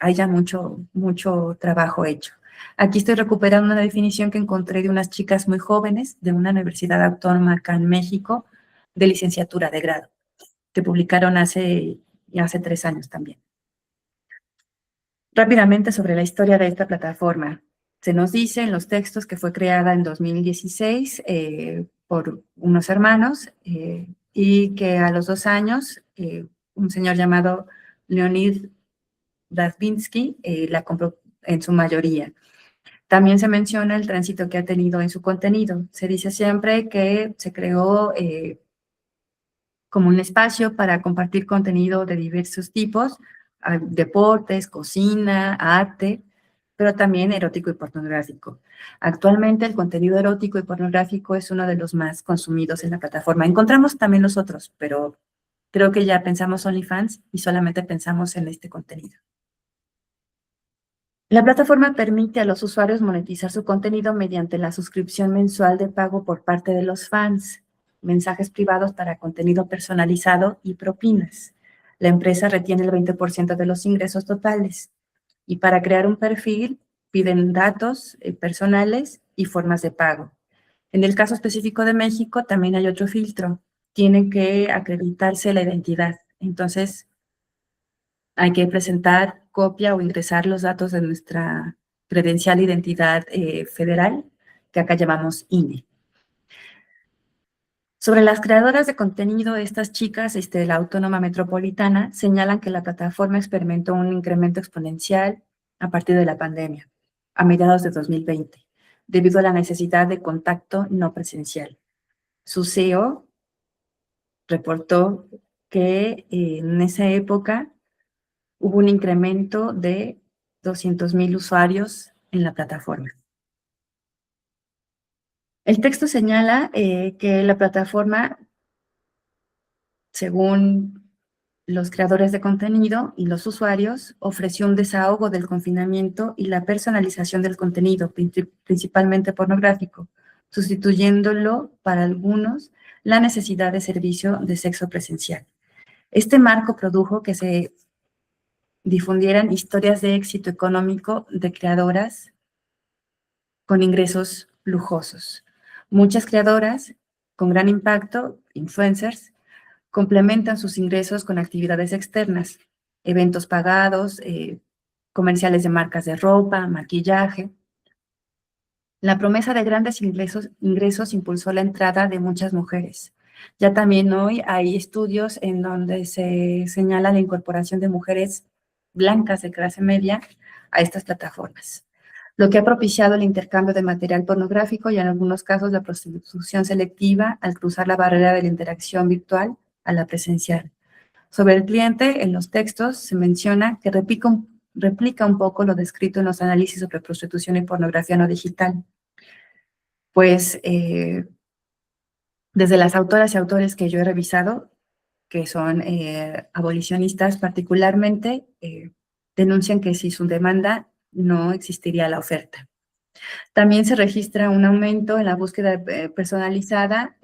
Hay ya mucho trabajo hecho. Aquí estoy recuperando una definición que encontré de unas chicas muy jóvenes de una universidad autónoma acá en México, de licenciatura de grado, que publicaron hace 3 años también. Rápidamente sobre la historia de esta plataforma. Se nos dice en los textos que fue creada en 2016 por unos hermanos y que a los 2 años un señor llamado Leonid Brzezinski la compró en su mayoría. También se menciona el tránsito que ha tenido en su contenido. Se dice siempre que se creó como un espacio para compartir contenido de diversos tipos, deportes, cocina, arte, pero también erótico y pornográfico. Actualmente el contenido erótico y pornográfico es uno de los más consumidos en la plataforma. Encontramos también los otros, pero creo que ya pensamos OnlyFans y solamente pensamos en este contenido. La plataforma permite a los usuarios monetizar su contenido mediante la suscripción mensual de pago por parte de los fans, mensajes privados para contenido personalizado y propinas. La empresa retiene el 20% de los ingresos totales y para crear un perfil piden datos personales y formas de pago. En el caso específico de México también hay otro filtro. Tiene que acreditarse la identidad. Entonces, hay que presentar copia o ingresar los datos de nuestra credencial de identidad federal, que acá llamamos INE. Sobre las creadoras de contenido, estas chicas de la Autónoma Metropolitana señalan que la plataforma experimentó un incremento exponencial a partir de la pandemia, a mediados de 2020, debido a la necesidad de contacto no presencial. Su CEO reportó que en esa época hubo un incremento de 200,000 usuarios en la plataforma. El texto señala que la plataforma, según los creadores de contenido y los usuarios, ofreció un desahogo del confinamiento y la personalización del contenido, principalmente pornográfico, sustituyéndolo para algunos la necesidad de servicio de sexo presencial. Este marco produjo que se difundieran historias de éxito económico de creadoras con ingresos lujosos. Muchas creadoras con gran impacto, influencers, complementan sus ingresos con actividades externas, eventos pagados, comerciales de marcas de ropa, maquillaje. La promesa de grandes ingresos impulsó la entrada de muchas mujeres. Ya también hoy hay estudios en donde se señala la incorporación de mujeres blancas de clase media a estas plataformas, lo que ha propiciado el intercambio de material pornográfico y en algunos casos la prostitución selectiva al cruzar la barrera de la interacción virtual a la presencial. Sobre el cliente, en los textos se menciona que replica un poco lo descrito en los análisis sobre prostitución y pornografía no digital. Pues desde las autoras y autores que yo he revisado, que son abolicionistas particularmente, denuncian que sin su demanda no existiría la oferta. También se registra un aumento en la búsqueda personalizada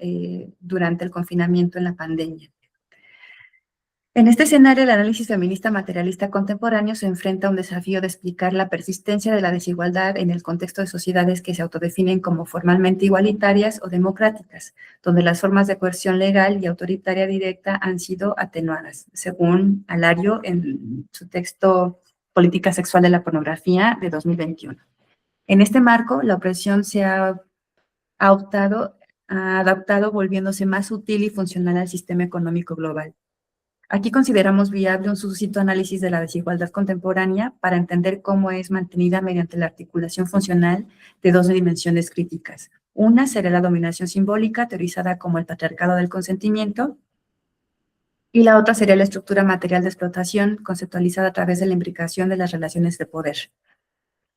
durante el confinamiento en la pandemia. En este escenario, el análisis feminista materialista contemporáneo se enfrenta a un desafío de explicar la persistencia de la desigualdad en el contexto de sociedades que se autodefinen como formalmente igualitarias o democráticas, donde las formas de coerción legal y autoritaria directa han sido atenuadas, según Alario en su texto Política Sexual de la Pornografía de 2021. En este marco, la opresión se ha adaptado volviéndose más sutil y funcional al sistema económico global. Aquí consideramos viable un sucinto análisis de la desigualdad contemporánea para entender cómo es mantenida mediante la articulación funcional de dos dimensiones críticas. Una sería la dominación simbólica, teorizada como el patriarcado del consentimiento, y la otra sería la estructura material de explotación, conceptualizada a través de la imbricación de las relaciones de poder.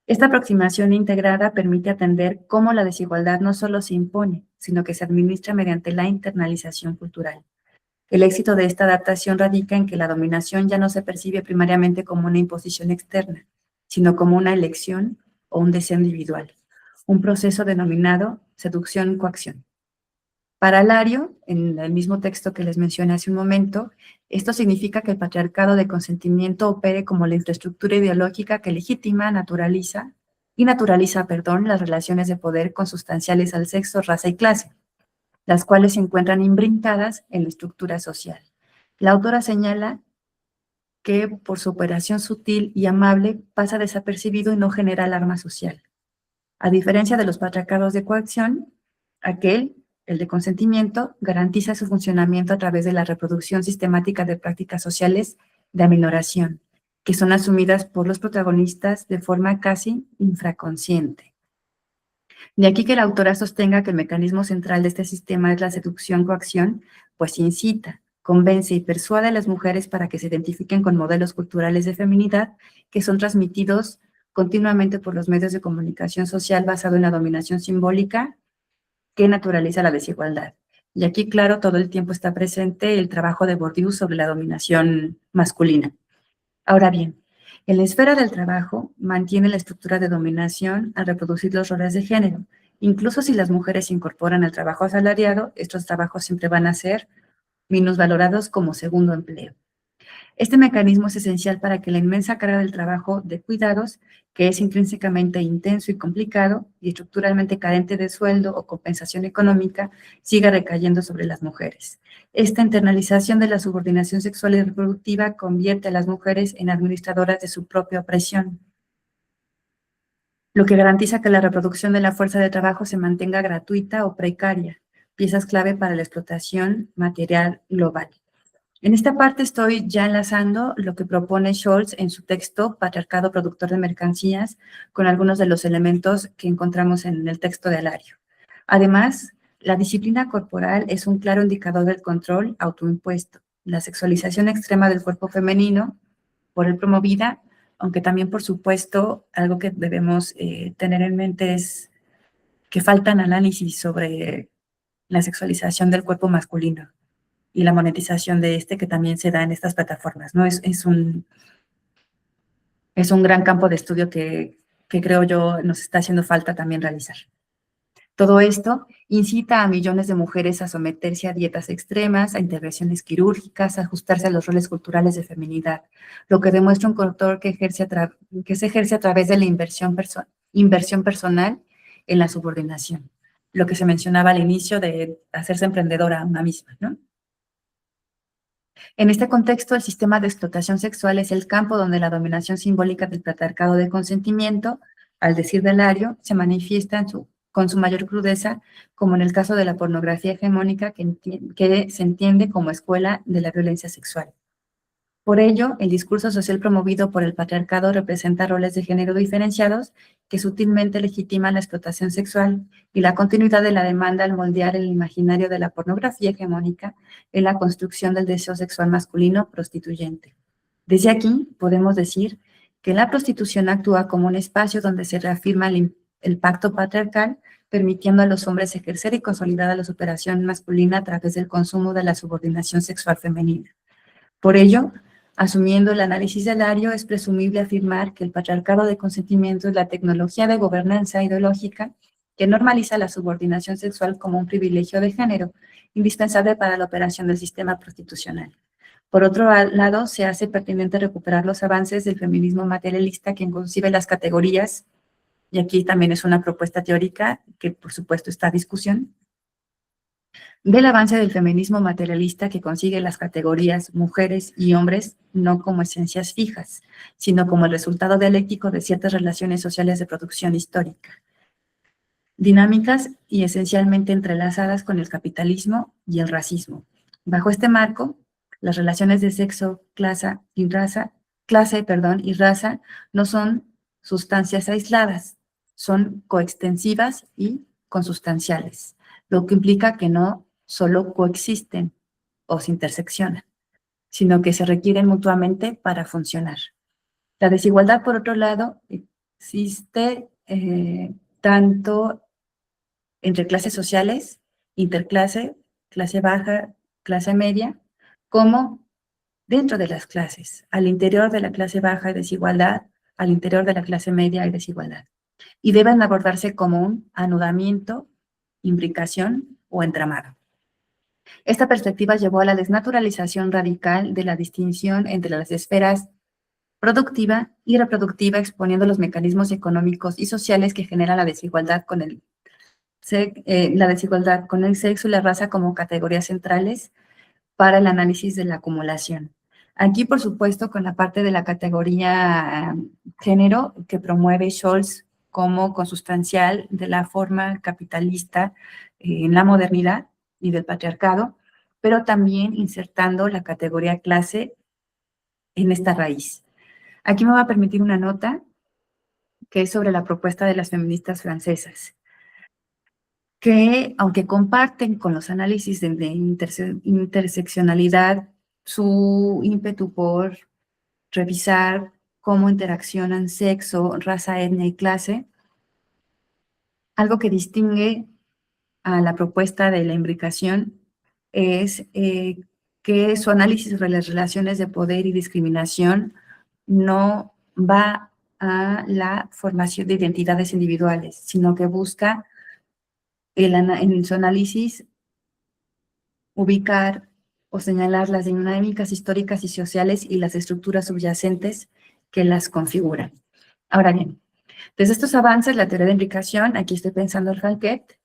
Esta aproximación integrada permite atender cómo la desigualdad no solo se impone, sino que se administra mediante la internalización cultural. El éxito de esta adaptación radica en que la dominación ya no se percibe primariamente como una imposición externa, sino como una elección o un deseo individual, un proceso denominado seducción-coacción. Para Lario, en el mismo texto que les mencioné hace un momento, esto significa que el patriarcado de consentimiento opere como la infraestructura ideológica que legitima, naturaliza las relaciones de poder consustanciales al sexo, raza y clase, las cuales se encuentran imbrincadas en la estructura social. La autora señala que por su operación sutil y amable pasa desapercibido y no genera alarma social. A diferencia de los patriarcados de coacción, el de consentimiento, garantiza su funcionamiento a través de la reproducción sistemática de prácticas sociales de aminoración, que son asumidas por los protagonistas de forma casi infraconsciente. De aquí que la autora sostenga que el mecanismo central de este sistema es la seducción-coacción, pues incita, convence y persuade a las mujeres para que se identifiquen con modelos culturales de feminidad que son transmitidos continuamente por los medios de comunicación social basado en la dominación simbólica que naturaliza la desigualdad. Y aquí, claro, todo el tiempo está presente el trabajo de Bourdieu sobre la dominación masculina. Ahora bien, en la esfera del trabajo mantiene la estructura de dominación al reproducir los roles de género. Incluso si las mujeres se incorporan al trabajo asalariado, estos trabajos siempre van a ser minusvalorados como segundo empleo. Este mecanismo es esencial para que la inmensa carga del trabajo de cuidados, que es intrínsecamente intenso y complicado y estructuralmente carente de sueldo o compensación económica, siga recayendo sobre las mujeres. Esta internalización de la subordinación sexual y reproductiva convierte a las mujeres en administradoras de su propia opresión, lo que garantiza que la reproducción de la fuerza de trabajo se mantenga gratuita o precaria, piezas clave para la explotación material global. En esta parte estoy ya enlazando lo que propone Scholz en su texto Patriarcado Productor de Mercancías con algunos de los elementos que encontramos en el texto de Alario. Además, la disciplina corporal es un claro indicador del control autoimpuesto, la sexualización extrema del cuerpo femenino por él promovida, aunque también, por supuesto, algo que debemos tener en mente es que faltan análisis sobre la sexualización del cuerpo masculino y la monetización de este que también se da en estas plataformas, ¿no? Es un gran campo de estudio que creo yo nos está haciendo falta también realizar. Todo esto incita a millones de mujeres a someterse a dietas extremas, a intervenciones quirúrgicas, a ajustarse a los roles culturales de feminidad, lo que demuestra un control que se ejerce a través de la inversión personal en la subordinación, lo que se mencionaba al inicio de hacerse emprendedora una misma, ¿no? En este contexto, el sistema de explotación sexual es el campo donde la dominación simbólica del patriarcado de consentimiento, al decir de Lario, se manifiesta en su con su mayor crudeza, como en el caso de la pornografía hegemónica que se entiende como escuela de la violencia sexual. Por ello, el discurso social promovido por el patriarcado representa roles de género diferenciados que sutilmente legitiman la explotación sexual y la continuidad de la demanda al moldear el imaginario de la pornografía hegemónica en la construcción del deseo sexual masculino prostituyente. Desde aquí podemos decir que la prostitución actúa como un espacio donde se reafirma el pacto patriarcal, permitiendo a los hombres ejercer y consolidar la superación masculina a través del consumo de la subordinación sexual femenina. Por ello, asumiendo el análisis del Lario, es presumible afirmar que el patriarcado de consentimiento es la tecnología de gobernanza ideológica que normaliza la subordinación sexual como un privilegio de género, indispensable para la operación del sistema prostitucional. Por otro lado, se hace pertinente recuperar los avances del feminismo materialista que concibe las categorías, y aquí también es una propuesta teórica que por supuesto está a discusión, del avance del feminismo materialista que consigue las categorías mujeres y hombres no como esencias fijas, sino como el resultado dialéctico de ciertas relaciones sociales de producción histórica, dinámicas y esencialmente entrelazadas con el capitalismo y el racismo. Bajo este marco, las relaciones de sexo, clase y raza no son sustancias aisladas, son coextensivas y consustanciales, lo que implica que no solo coexisten o se interseccionan, sino que se requieren mutuamente para funcionar. La desigualdad, por otro lado, existe tanto entre clases sociales, interclase, clase baja, clase media, como dentro de las clases. Al interior de la clase baja hay desigualdad, al interior de la clase media hay desigualdad. Y deben abordarse como un anudamiento, imbricación o entramado. Esta perspectiva llevó a la desnaturalización radical de la distinción entre las esferas productiva y reproductiva, exponiendo los mecanismos económicos y sociales que generan la desigualdad con el sexo y la raza como categorías centrales para el análisis de la acumulación. Aquí, por supuesto, con la parte de la categoría género que promueve Scholz como consustancial de la forma capitalista en la modernidad y del patriarcado, pero también insertando la categoría clase en esta raíz. Aquí me va a permitir una nota que es sobre la propuesta de las feministas francesas, que aunque comparten con los análisis de interseccionalidad su ímpetu por revisar cómo interaccionan sexo, raza, etnia y clase, algo que distingue a la propuesta de la imbricación es que su análisis sobre las relaciones de poder y discriminación no va a la formación de identidades individuales, sino que busca en su análisis ubicar o señalar las dinámicas históricas y sociales y las estructuras subyacentes que las configuran. Ahora bien, desde estos avances, la teoría de imbricación, aquí estoy pensando en Falquet,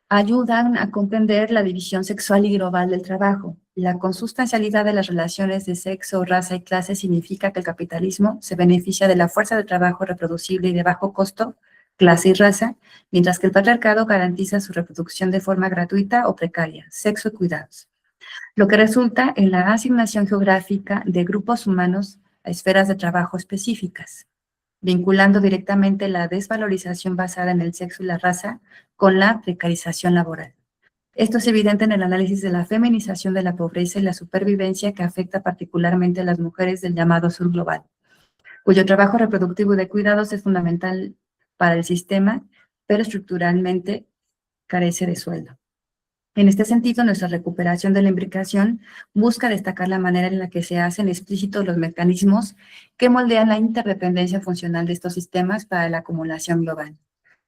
ayudan a comprender la división sexual y global del trabajo. La consustancialidad de las relaciones de sexo, raza y clase significa que el capitalismo se beneficia de la fuerza de trabajo reproducible y de bajo costo, clase y raza, mientras que el patriarcado garantiza su reproducción de forma gratuita o precaria, sexo y cuidados, lo que resulta en la asignación geográfica de grupos humanos a esferas de trabajo específicas, vinculando directamente la desvalorización basada en el sexo y la raza con la precarización laboral. Esto es evidente en el análisis de la feminización de la pobreza y la supervivencia que afecta particularmente a las mujeres del llamado sur global, cuyo trabajo reproductivo y de cuidados es fundamental para el sistema, pero estructuralmente carece de sueldo. En este sentido, nuestra recuperación de la imbricación busca destacar la manera en la que se hacen explícitos los mecanismos que moldean la interdependencia funcional de estos sistemas para la acumulación global.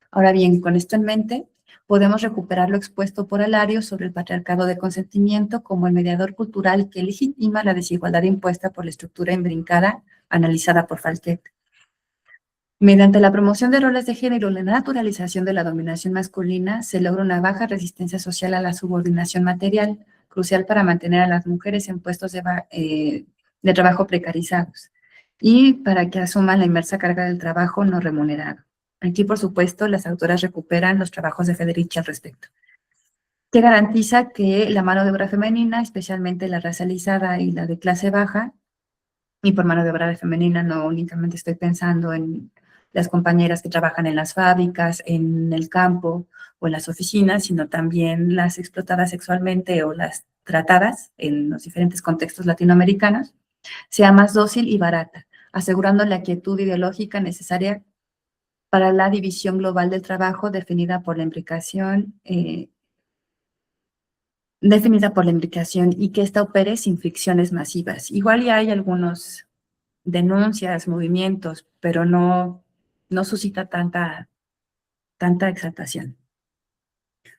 Ahora bien, con esto en mente, podemos recuperar lo expuesto por Alario sobre el patriarcado de consentimiento como el mediador cultural que legitima la desigualdad impuesta por la estructura imbricada analizada por Falquet. Mediante la promoción de roles de género y la naturalización de la dominación masculina, se logra una baja resistencia social a la subordinación material, crucial para mantener a las mujeres en puestos de trabajo precarizados y para que asuman la inmersa carga del trabajo no remunerado. Aquí, por supuesto, las autoras recuperan los trabajos de Federici al respecto, que garantiza que la mano de obra femenina, especialmente la racializada y la de clase baja, y por mano de obra femenina no únicamente estoy pensando en las compañeras que trabajan en las fábricas, en el campo o en las oficinas, sino también las explotadas sexualmente o las tratadas en los diferentes contextos latinoamericanos, sea más dócil y barata, asegurando la quietud ideológica necesaria para la división global del trabajo definida por la imbricación y que ésta opere sin fricciones masivas. Igual ya hay algunos denuncias, movimientos, pero no suscita tanta exaltación.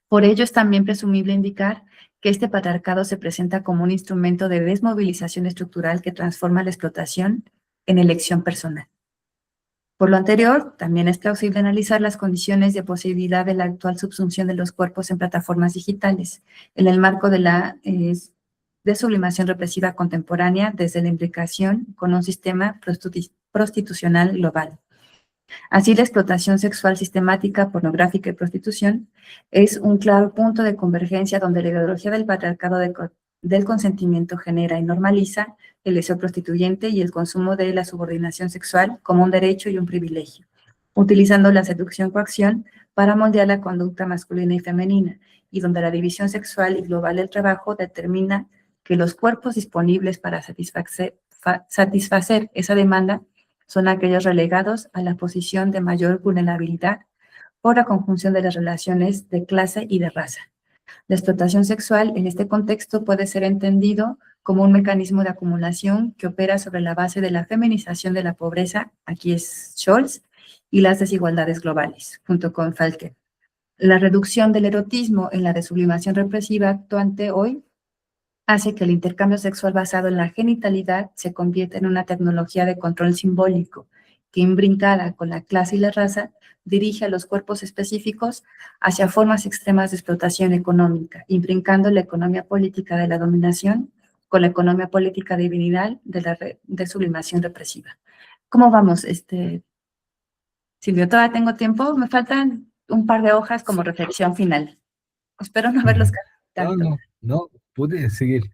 Por ello es también presumible indicar que este patriarcado se presenta como un instrumento de desmovilización estructural que transforma la explotación en elección personal. Por lo anterior, también es plausible analizar las condiciones de posibilidad de la actual subsunción de los cuerpos en plataformas digitales, en el marco de la desublimación represiva contemporánea desde la implicación con un sistema prostitucional global. Así, la explotación sexual sistemática, pornográfica y prostitución es un claro punto de convergencia donde la ideología del patriarcado del consentimiento genera y normaliza el deseo prostituyente y el consumo de la subordinación sexual como un derecho y un privilegio, utilizando la seducción-coacción para moldear la conducta masculina y femenina, y donde la división sexual y global del trabajo determina que los cuerpos disponibles para satisfacer esa demanda son aquellos relegados a la posición de mayor vulnerabilidad por la conjunción de las relaciones de clase y de raza. La explotación sexual en este contexto puede ser entendido como un mecanismo de acumulación que opera sobre la base de la feminización de la pobreza, aquí es Scholz, y las desigualdades globales, junto con Falke. La reducción del erotismo en la desublimación represiva actuante hoy hace que el intercambio sexual basado en la genitalidad se convierta en una tecnología de control simbólico que, imbrincada con la clase y la raza, dirige a los cuerpos específicos hacia formas extremas de explotación económica, imbrincando la economía política de la dominación con la economía política divinidad de la desublimación represiva. ¿Cómo vamos, Silvio? ¿Todavía tengo tiempo? Me faltan un par de hojas como reflexión final. Espero no haberlos Ujú. cambiado No, tanto. no, pude seguir.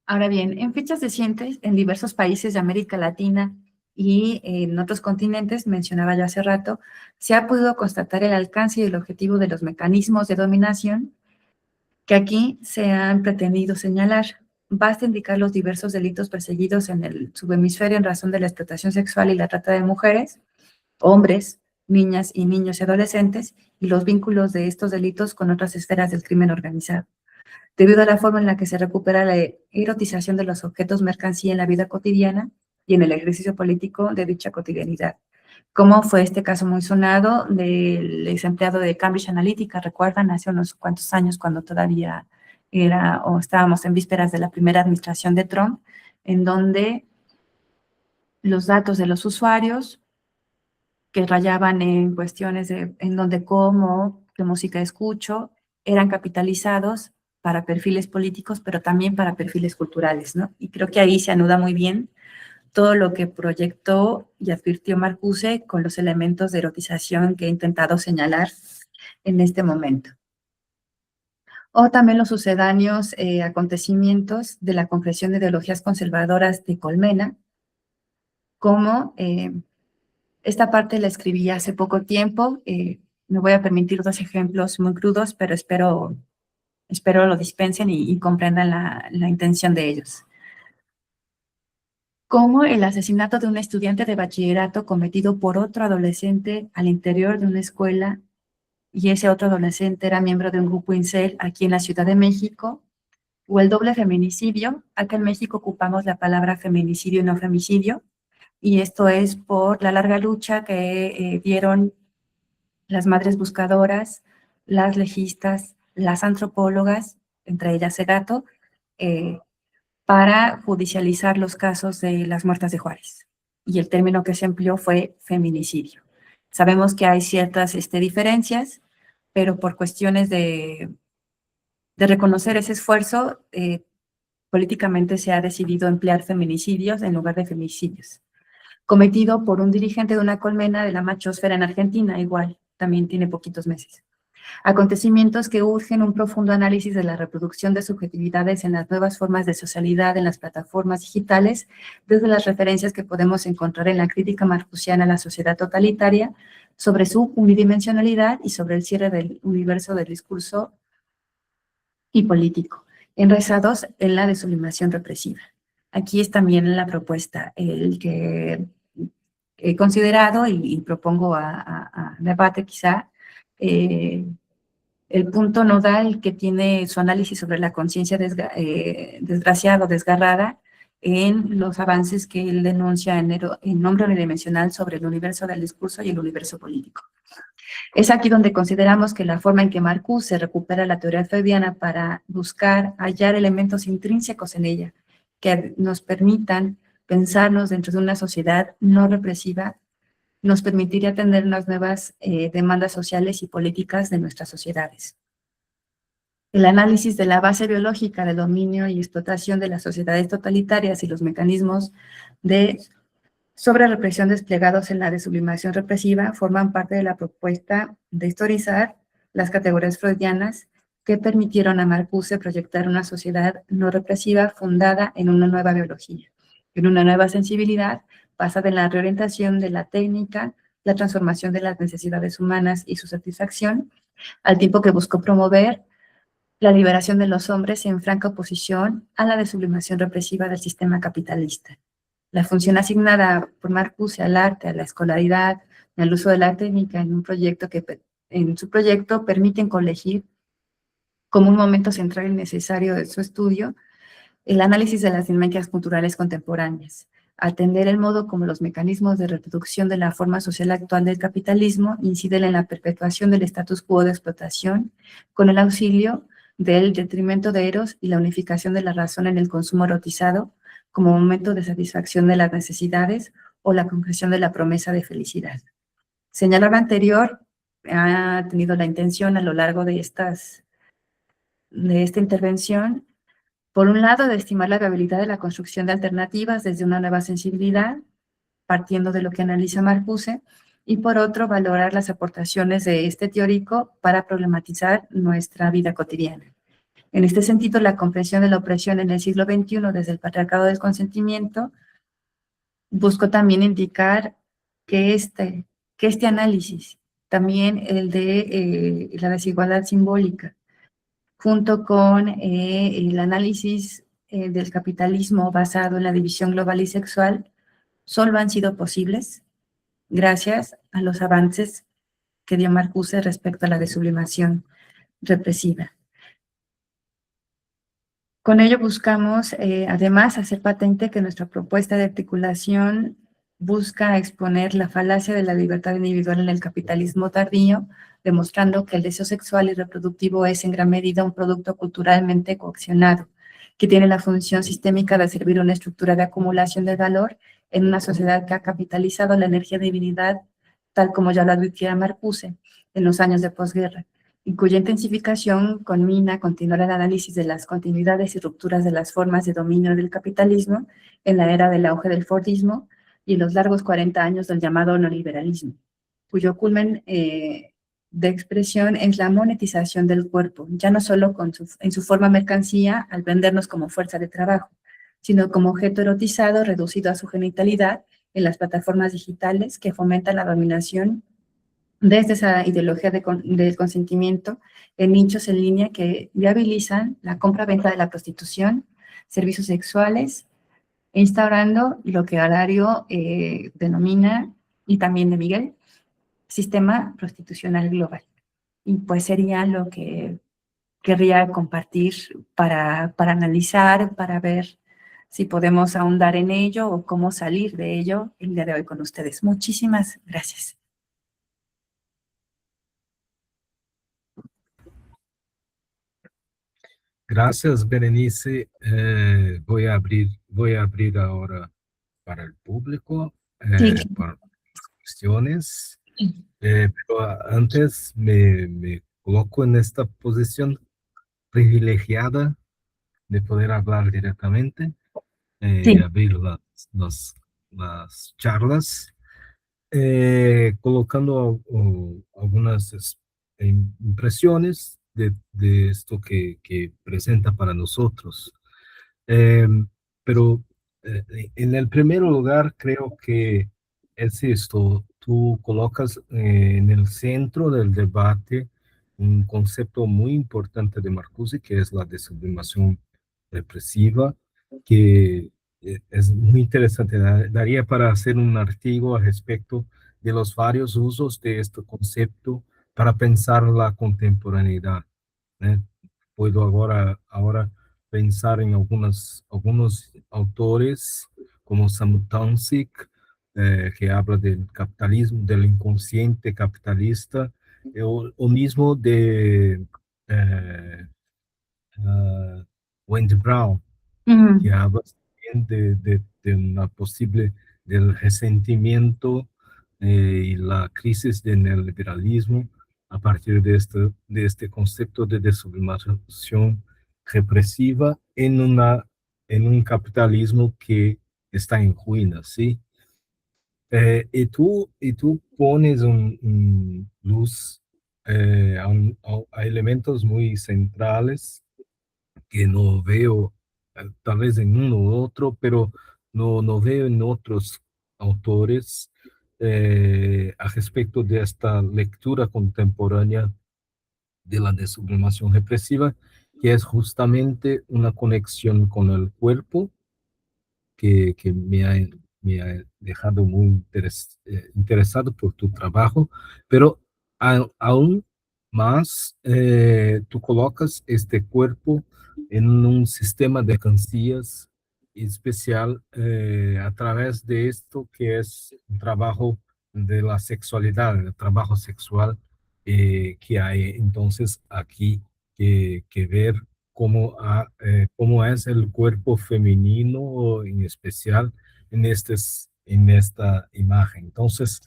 Ahora bien, en fechas recientes, en diversos países de América Latina y en otros continentes, mencionaba yo hace rato, se ha podido constatar el alcance y el objetivo de los mecanismos de dominación que aquí se han pretendido señalar. Basta indicar los diversos delitos perseguidos en el subhemisferio en razón de la explotación sexual y la trata de mujeres, hombres, niñas y niños y adolescentes, y los vínculos de estos delitos con otras esferas del crimen organizado, debido a la forma en la que se recupera la erotización de los objetos mercancía en la vida cotidiana y en el ejercicio político de dicha cotidianidad. Como fue este caso muy sonado del ex empleado de Cambridge Analytica, recuerdan, hace unos cuantos años cuando todavía era o estábamos en vísperas de la primera administración de Trump, en donde los datos de los usuarios que rayaban en cuestiones de en donde como, qué música escucho, eran capitalizados para perfiles políticos, pero también para perfiles culturales, ¿no? Y creo que ahí se anuda muy bien todo lo que proyectó y advirtió Marcuse con los elementos de erotización que he intentado señalar en este momento. O también los sucedáneos acontecimientos de la concreción de ideologías conservadoras de Colmena, como esta parte la escribí hace poco tiempo. Me voy a permitir dos ejemplos muy crudos, pero espero lo dispensen y comprendan la intención de ellos. Como el asesinato de un estudiante de bachillerato cometido por otro adolescente al interior de una escuela, y ese otro adolescente era miembro de un grupo incel aquí en la Ciudad de México, o el doble feminicidio. Acá en México ocupamos la palabra feminicidio y no femicidio, y esto es por la larga lucha que dieron las madres buscadoras, las legistas, las antropólogas, entre ellas Segato, eh, para judicializar los casos de las muertas de Juárez. Y el término que se empleó fue feminicidio. Sabemos que hay ciertas diferencias, pero por cuestiones de reconocer ese esfuerzo, políticamente se ha decidido emplear feminicidios en lugar de femicidios. cometido por un dirigente de una colmena de la machosfera en Argentina, igual, también tiene poquitos meses. Acontecimientos que urgen un profundo análisis de la reproducción de subjetividades en las nuevas formas de socialidad en las plataformas digitales, desde las referencias que podemos encontrar en la crítica marcusiana a la sociedad totalitaria, sobre su unidimensionalidad y sobre el cierre del universo del discurso y político, enraizados en la desubicación represiva. Aquí es también la propuesta, el que he considerado y propongo a debate quizá, el punto nodal que tiene su análisis sobre la conciencia desgraciada o desgarrada en los avances que él denuncia en nombre unidimensional sobre el universo del discurso y el universo político. Es aquí donde consideramos que la forma en que Marcuse recupera la teoría freudiana para buscar hallar elementos intrínsecos en ella que nos permitan pensarnos dentro de una sociedad no represiva, nos permitiría atender unas nuevas demandas sociales y políticas de nuestras sociedades. El análisis de la base biológica del dominio y explotación de las sociedades totalitarias y los mecanismos de sobre represión desplegados en la desubicación represiva forman parte de la propuesta de historizar las categorías freudianas que permitieron a Marcuse proyectar una sociedad no represiva fundada en una nueva biología, en una nueva sensibilidad basada en la reorientación de la técnica, la transformación de las necesidades humanas y su satisfacción, al tiempo que buscó promover la liberación de los hombres en franca oposición a la desubicación represiva del sistema capitalista. La función asignada por Marcuse al arte, a la escolaridad, al uso de la técnica en su proyecto permiten colegir como un momento central y necesario de su estudio el análisis de las dinámicas culturales contemporáneas, atender el modo como los mecanismos de reproducción de la forma social actual del capitalismo inciden en la perpetuación del status quo de explotación con el auxilio del detrimento de Eros y la unificación de la razón en el consumo erotizado como momento de satisfacción de las necesidades o la concreción de la promesa de felicidad. Señalar lo anterior, ha tenido la intención a lo largo de esta intervención, por un lado, de estimar la viabilidad de la construcción de alternativas desde una nueva sensibilidad, partiendo de lo que analiza Marcuse, y por otro, valorar las aportaciones de este teórico para problematizar nuestra vida cotidiana. En este sentido, la comprensión de la opresión en el siglo XXI desde el patriarcado del consentimiento busco también indicar que este análisis, también el de la desigualdad simbólica, junto con el análisis del capitalismo basado en la división global y sexual, solo han sido posibles gracias a los avances que dio Marcuse respecto a la desubicación represiva. Con ello buscamos, además, hacer patente que nuestra propuesta de articulación busca exponer la falacia de la libertad individual en el capitalismo tardío, demostrando que el deseo sexual y reproductivo es en gran medida un producto culturalmente coaccionado, que tiene la función sistémica de servir una estructura de acumulación del valor en una sociedad que ha capitalizado la energía de divinidad, tal como ya lo advirtiera Marcuse en los años de posguerra, y cuya intensificación conmina a continuar el análisis de las continuidades y rupturas de las formas de dominio del capitalismo en la era del auge del Fordismo y en los largos 40 años del llamado neoliberalismo, cuyo culmen de expresión es la monetización del cuerpo, ya no solo en su forma mercancía al vendernos como fuerza de trabajo, sino como objeto erotizado reducido a su genitalidad en las plataformas digitales que fomentan la dominación desde esa ideología del consentimiento en nichos en línea que viabilizan la compra-venta de la prostitución, servicios sexuales, instaurando lo que Arario denomina, y también de Miguel, sistema prostitucional global. Y pues sería lo que querría compartir para analizar, para ver si podemos ahondar en ello o cómo salir de ello el día de hoy con ustedes. Muchísimas gracias. Gracias, Berenice. Voy a abrir ahora para el público Sí, por cuestiones. Pero antes me coloco en esta posición privilegiada de poder hablar directamente y sí. abrir los las charlas, colocando algunas impresiones de esto que presenta para nosotros. Eh, pero en el primer lugar creo que es esto, tú colocas en el centro del debate un concepto muy importante de Marcuse, que es la desubicación represiva, que es muy interesante. Daría para hacer un artículo al respecto de los varios usos de este concepto para pensar la contemporaneidad, ¿eh? Puedo ahora pensar en algunos autores como Sam Townsend, que habla del capitalismo, del inconsciente capitalista, o mismo de eh, ah, Wendy Brown, que Ujú, habla también de una posible, del resentimiento y la crisis del neoliberalismo a partir de este concepto de desurbanización represiva en un capitalismo que está en ruinas, ¿sí? Y tú pones luz a elementos muy centrales que no veo, tal vez en uno u otro, pero no veo en otros autores a respecto de esta lectura contemporánea de la desubicación represiva, que es justamente una conexión con el cuerpo que me ha dejado muy interesado por tu trabajo, pero aún más tú colocas este cuerpo en un sistema de mercancías especial a través de esto que es un trabajo de la sexualidad, el trabajo sexual que hay entonces aquí que ver cómo es el cuerpo femenino en especial en esta imagen. Entonces,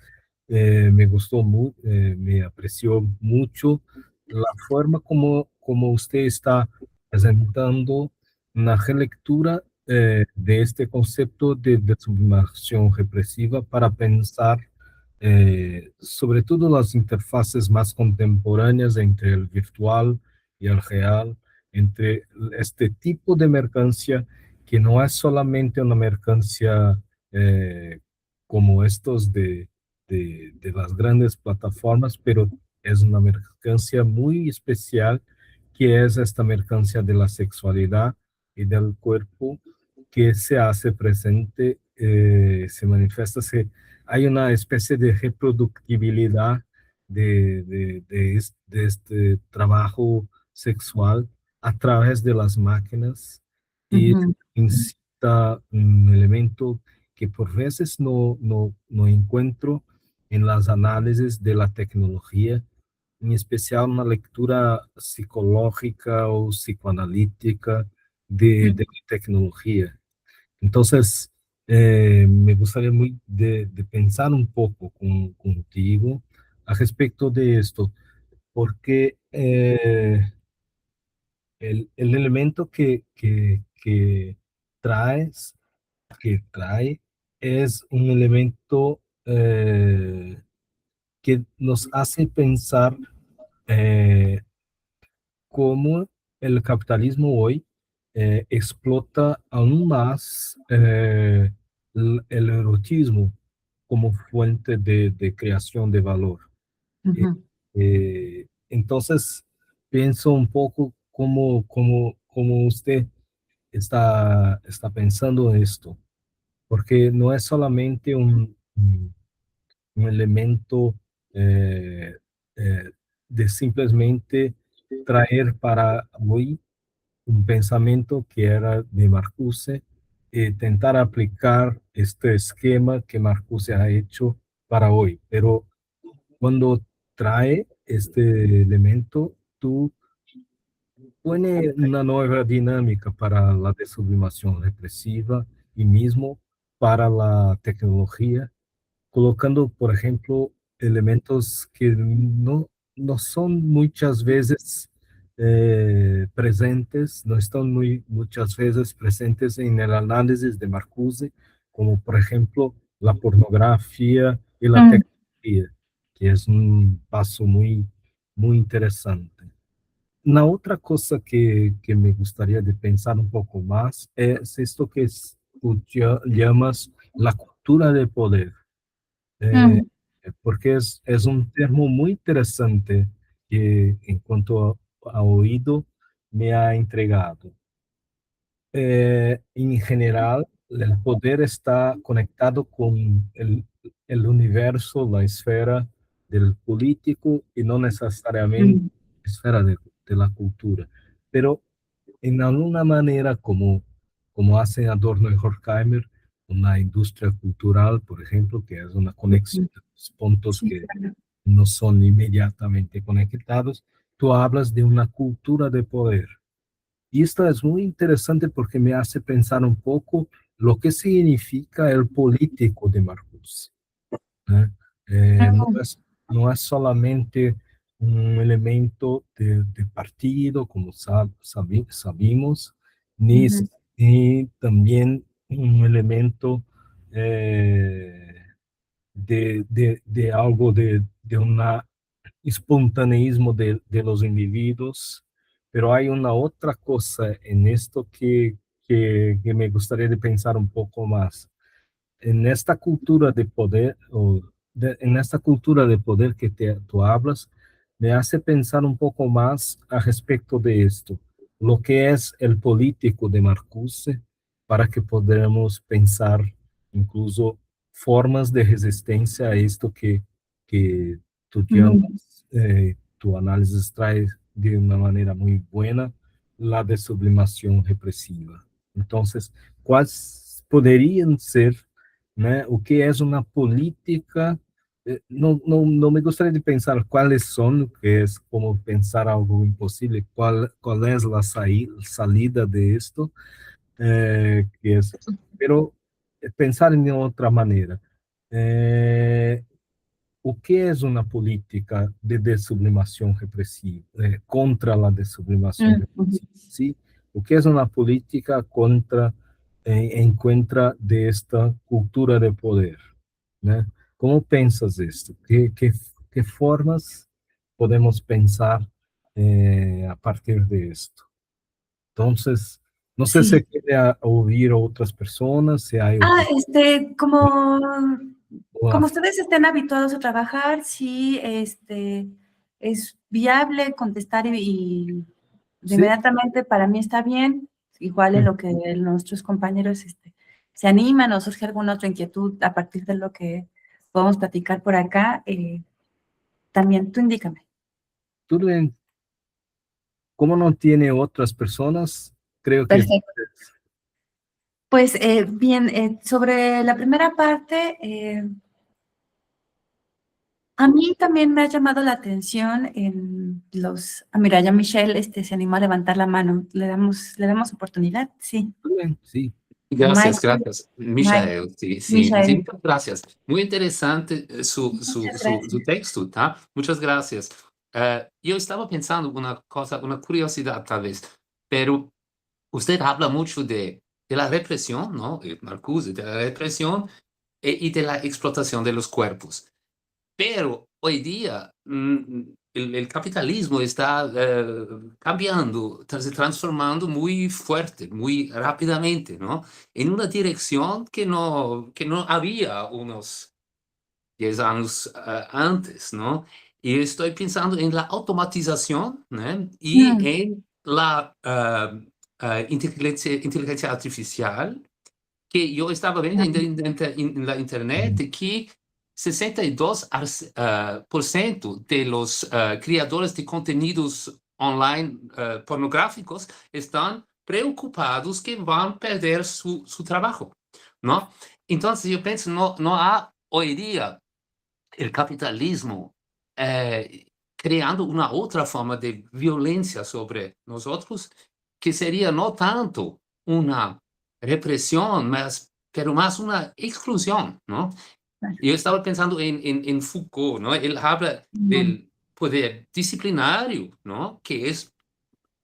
me gustó mucho, me apreció mucho la forma como usted está presentando una relectura de este concepto de sublimación represiva para pensar sobre todo las interfaces más contemporáneas entre el virtual y el real, entre este tipo de mercancía que no es solamente una mercancía como estos de las grandes plataformas, pero es una mercancía muy especial que es esta mercancía de la sexualidad y del cuerpo que se hace presente, se manifiesta, hay una especie de reproductibilidad de este trabajo sexual a través de las máquinas y ujú, incita un elemento que por veces no encuentro en las análisis de la tecnología, en especial una lectura psicológica o psicoanalítica de la tecnología. Entonces, me gustaría muy de pensar un poco contigo a respecto de esto, porque el elemento que traes, que trae es un elemento que nos hace pensar eh, cómo el capitalismo hoy explota aún más el erotismo como fuente de creación de valor. Eh, ujú, entonces, pienso un poco cómo usted está pensando en esto, porque no es solamente un elemento eh, eh, de simplemente traer para hoy un pensamiento que era de Marcuse y tentar aplicar este esquema que Marcuse ha hecho para hoy. Pero cuando trae este elemento, tú pone una nueva dinámica para la desubicación represiva y mismo para la tecnología colocando, por ejemplo, elementos que no son muchas veces presentes, no están muchas veces presentes en el análisis de Marcuse, como por ejemplo la pornografía y la Mm, tecnología, que es un paso muy interesante. Una otra cosa que me gustaría de pensar un poco más es esto que tú llamas la cultura del poder, eh, mm, porque es un termo muy interesante que en cuanto a oído me ha entregado. En general, el poder está conectado con el universo, la esfera del político y no necesariamente mm, la esfera de la cultura. Pero en alguna manera, como hacen Adorno y Horkheimer, una industria cultural, por ejemplo, que es una conexión mm. de los puntos Sí, que claro. no son inmediatamente conectados, tú hablas de una cultura de poder. Y esto es muy interesante porque me hace pensar un poco lo que significa el político de Marcuse, ¿eh? Mm, No es solamente un elemento de partido, como sabemos, ni, ujú, ni también un elemento eh, de algo de una espontaneísmo de los individuos, pero hay una otra cosa en esto que me gustaría de pensar un poco más. En esta cultura de poder, en esta cultura de poder que tú hablas, me hace pensar un poco más a respecto de esto, lo que es el político de Marcuse, para que podamos pensar incluso formas de resistencia a esto que tú llamas, mm. tu análisis trae de una manera muy buena, la de sublimación represiva. Entonces, ¿cuáles poderiam ser, né, o que é uma política? Não me gostaria de pensar quais são, que é como pensar algo impossível, qual é a salida de esto, que é, pero pensar em outra maneira. Eh, o que é uma política de desublimação repressiva, contra a desublimação Mm, ujú. repressiva? ¿Sí? O que é uma política contra, em contra desta cultura de poder? Né? Como pensas isto? Que formas podemos pensar a partir de esto? Então, não sei se Sí. quer ouvir outras pessoas, se há outras. Como ustedes estén habituados a trabajar, sí, es viable contestar y de Sim? inmediatamente para mí está bien, igual en lo que nuestros compañeros se animan o surge alguna otra inquietud a partir de lo que podemos platicar por acá, también tú indícame. Tudo bem. Como não tem outras pessoas, creio que Perfecto. Pues bien, sobre la primera parte, a mí también me ha llamado la atención mira, ya Michelle se animó a levantar la mano. Le damos oportunidad? Sí. tudo bem, sim. Gracias, Michael, gracias. Mike, Michael, sí, sí, sí, Michael, muchas gracias. Muy interesante muchas su gracias. texto, ¿tá? Muchas gracias. Yo estaba pensando una cosa, una curiosidad tal vez, pero usted habla mucho de la represión, ¿no? Marcuse, de la represión y de la explotación de los cuerpos. Pero hoy día el capitalismo está cambiando, se transformando muy fuerte, muy rápidamente, ¿no? En una dirección que no había unos 10 años antes, ¿no? Y estoy pensando en la automatización, ¿no? Y Mm, en la inteligencia artificial que yo estaba viendo mm, en la internet que 62% de los creadores de contenidos online pornográficos están preocupados que van a perder su trabajo, ¿no? Entonces yo pienso, no hay hoy día el capitalismo creando una otra forma de violencia sobre nosotros, que sería no tanto una represión, pero más una exclusión, ¿no? Yo estaba pensando en Foucault, ¿no? Él habla mm, del poder disciplinario, ¿no? Que es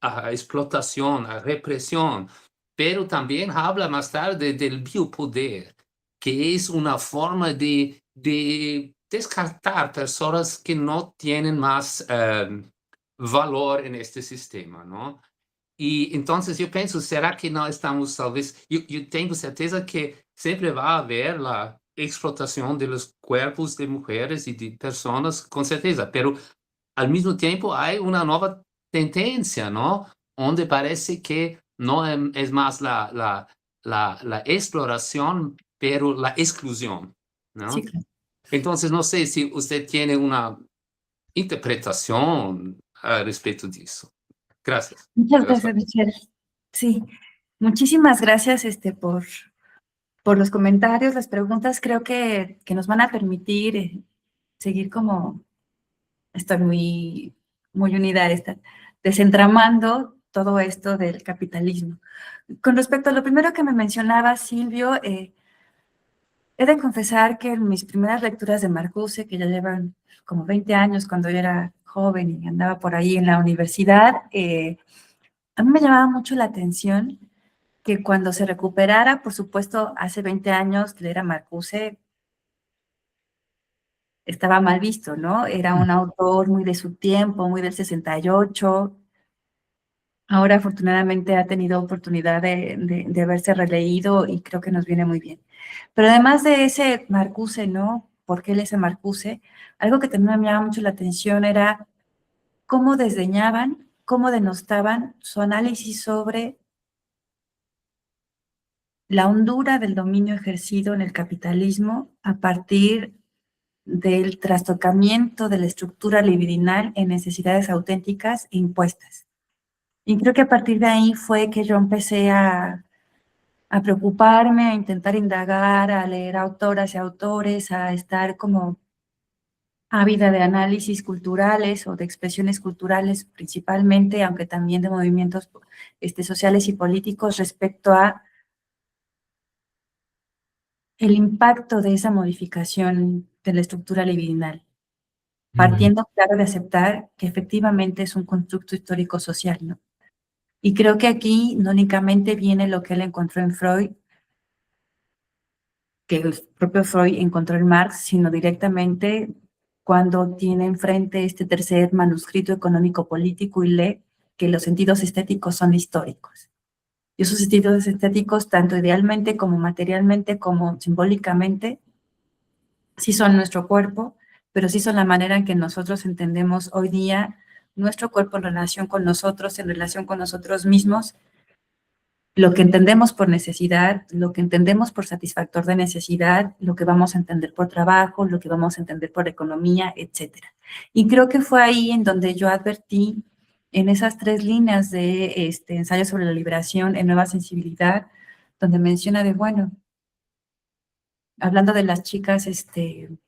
a explotación, a represión, pero también habla más tarde del biopoder, que es una forma de descartar personas que no tienen más valor en este sistema, ¿no? Y entonces yo pienso, ¿será que no estamos tal vez? Yo tengo certeza que siempre va a haber la explotación de los cuerpos de mujeres y de personas, con certeza, pero al mismo tiempo hay una nueva tendencia, ¿no? Donde parece que no es más la exploración, pero la exclusión, Sí, ¿no? claro. Entonces, no sé si usted tiene una interpretación al respecto de eso. Gracias. Muchas Gracias. gracias, Michelle. Sí, muchísimas gracias por los comentarios, las preguntas. Creo que nos van a permitir seguir como, estoy muy unida a desentramando todo esto del capitalismo. Con respecto a lo primero que me mencionaba, Silvio, he de confesar que en mis primeras lecturas de Marcuse, que ya llevan como 20 años cuando yo era joven y andaba por ahí en la universidad, a mí me llamaba mucho la atención que cuando se recuperara, por supuesto, hace 20 años leer a Marcuse estaba mal visto, ¿no? Era un autor muy de su tiempo, muy del 68. Ahora, afortunadamente, ha tenido oportunidad de haberse releído y creo que nos viene muy bien. Pero además de ese Marcuse, ¿no? ¿Por qué ese Marcuse? Algo que también me llamaba mucho la atención era cómo desdeñaban, cómo denostaban su análisis sobre la hondura del dominio ejercido en el capitalismo a partir del trastocamiento de la estructura libidinal en necesidades auténticas e impuestas. Y creo que a partir de ahí fue que yo empecé a preocuparme, a intentar indagar, a leer autoras y autores, a estar como ávida de análisis culturales o de expresiones culturales principalmente, aunque también de movimientos sociales y políticos respecto a el impacto de esa modificación de la estructura libidinal, partiendo, claro, de aceptar que efectivamente es un constructo histórico social, ¿no? Y creo que aquí no únicamente viene lo que él encontró en Freud, que el propio Freud encontró en Marx, sino directamente cuando tiene enfrente este tercer manuscrito económico-político y lee que los sentidos estéticos son históricos. Y esos sentidos estéticos, tanto idealmente como materialmente, como simbólicamente, sí son nuestro cuerpo, pero sí son la manera en que nosotros entendemos hoy día nuestro cuerpo en relación con nosotros, en relación con nosotros mismos, lo que entendemos por necesidad, lo que entendemos por satisfactor de necesidad, lo que vamos a entender por trabajo, lo que vamos a entender por economía, etc. Y creo que fue ahí en donde yo advertí en esas 3 líneas de ensayo sobre la liberación en Nueva Sensibilidad, donde menciona de, bueno, hablando de las chicas de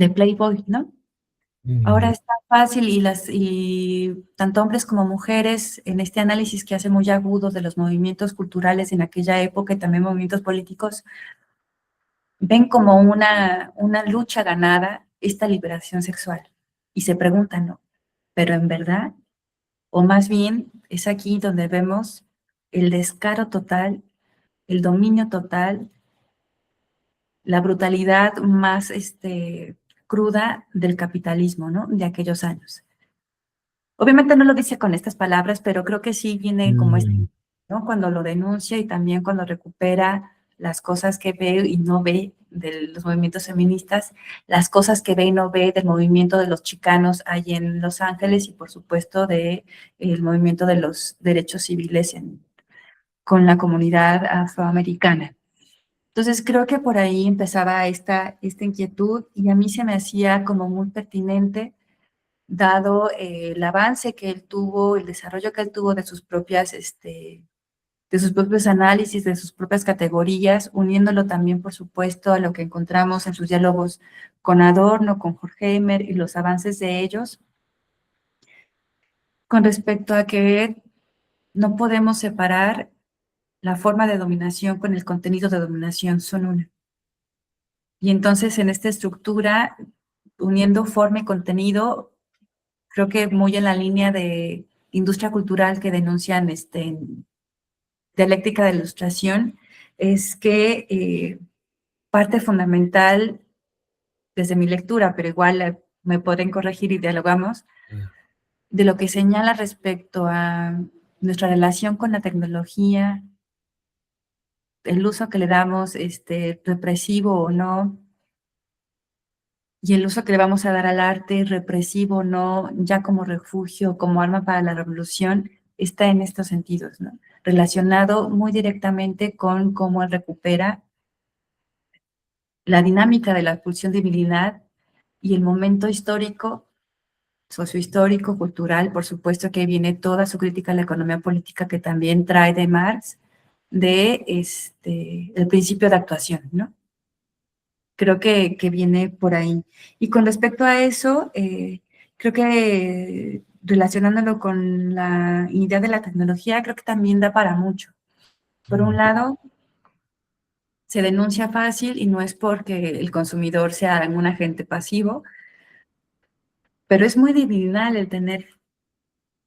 Playboy, ¿no? Ahora es tan fácil y tanto hombres como mujeres en este análisis que hace muy agudo de los movimientos culturales en aquella época y también movimientos políticos, ven como una lucha ganada esta liberación sexual y se preguntan, ¿no? Pero en verdad, o más bien es aquí donde vemos el descaro total, el dominio total, la brutalidad más cruda del capitalismo, ¿no? De aquellos años. Obviamente no lo dice con estas palabras, pero creo que sí viene como ¿no? Cuando lo denuncia y también cuando recupera las cosas que ve y no ve de los movimientos feministas, las cosas que ve y no ve del movimiento de los chicanos ahí en Los Ángeles y por supuesto de el movimiento de los derechos civiles con la comunidad afroamericana. Entonces creo que por ahí empezaba esta inquietud y a mí se me hacía como muy pertinente dado el avance que él tuvo, el desarrollo que él tuvo de sus propios análisis, de sus propias categorías, uniéndolo también, por supuesto, a lo que encontramos en sus diálogos con Adorno, con Horkheimer y los avances de ellos, con respecto a que no podemos separar la forma de dominación con el contenido de dominación, son una. Y entonces en esta estructura, uniendo forma y contenido, creo que muy en la línea de industria cultural que denuncian en dialéctica de la ilustración, es que parte fundamental desde mi lectura, pero igual me pueden corregir y dialogamos, de lo que señala respecto a nuestra relación con la tecnología, el uso que le damos, represivo o no, y el uso que le vamos a dar al arte, represivo o no, ya como refugio, como arma para la revolución, está en estos sentidos, ¿no? Relacionado muy directamente con cómo él recupera la dinámica de la pulsión de divinidad y el momento histórico, sociohistórico, cultural, por supuesto que viene toda su crítica a la economía política que también trae de Marx, de el principio de actuación, ¿no? Creo que viene por ahí. Y con respecto a eso, creo que relacionándolo con la idea de la tecnología, creo que también da para mucho. Por un lado, se denuncia fácil y no es porque el consumidor sea un agente pasivo, pero es muy divinal el tener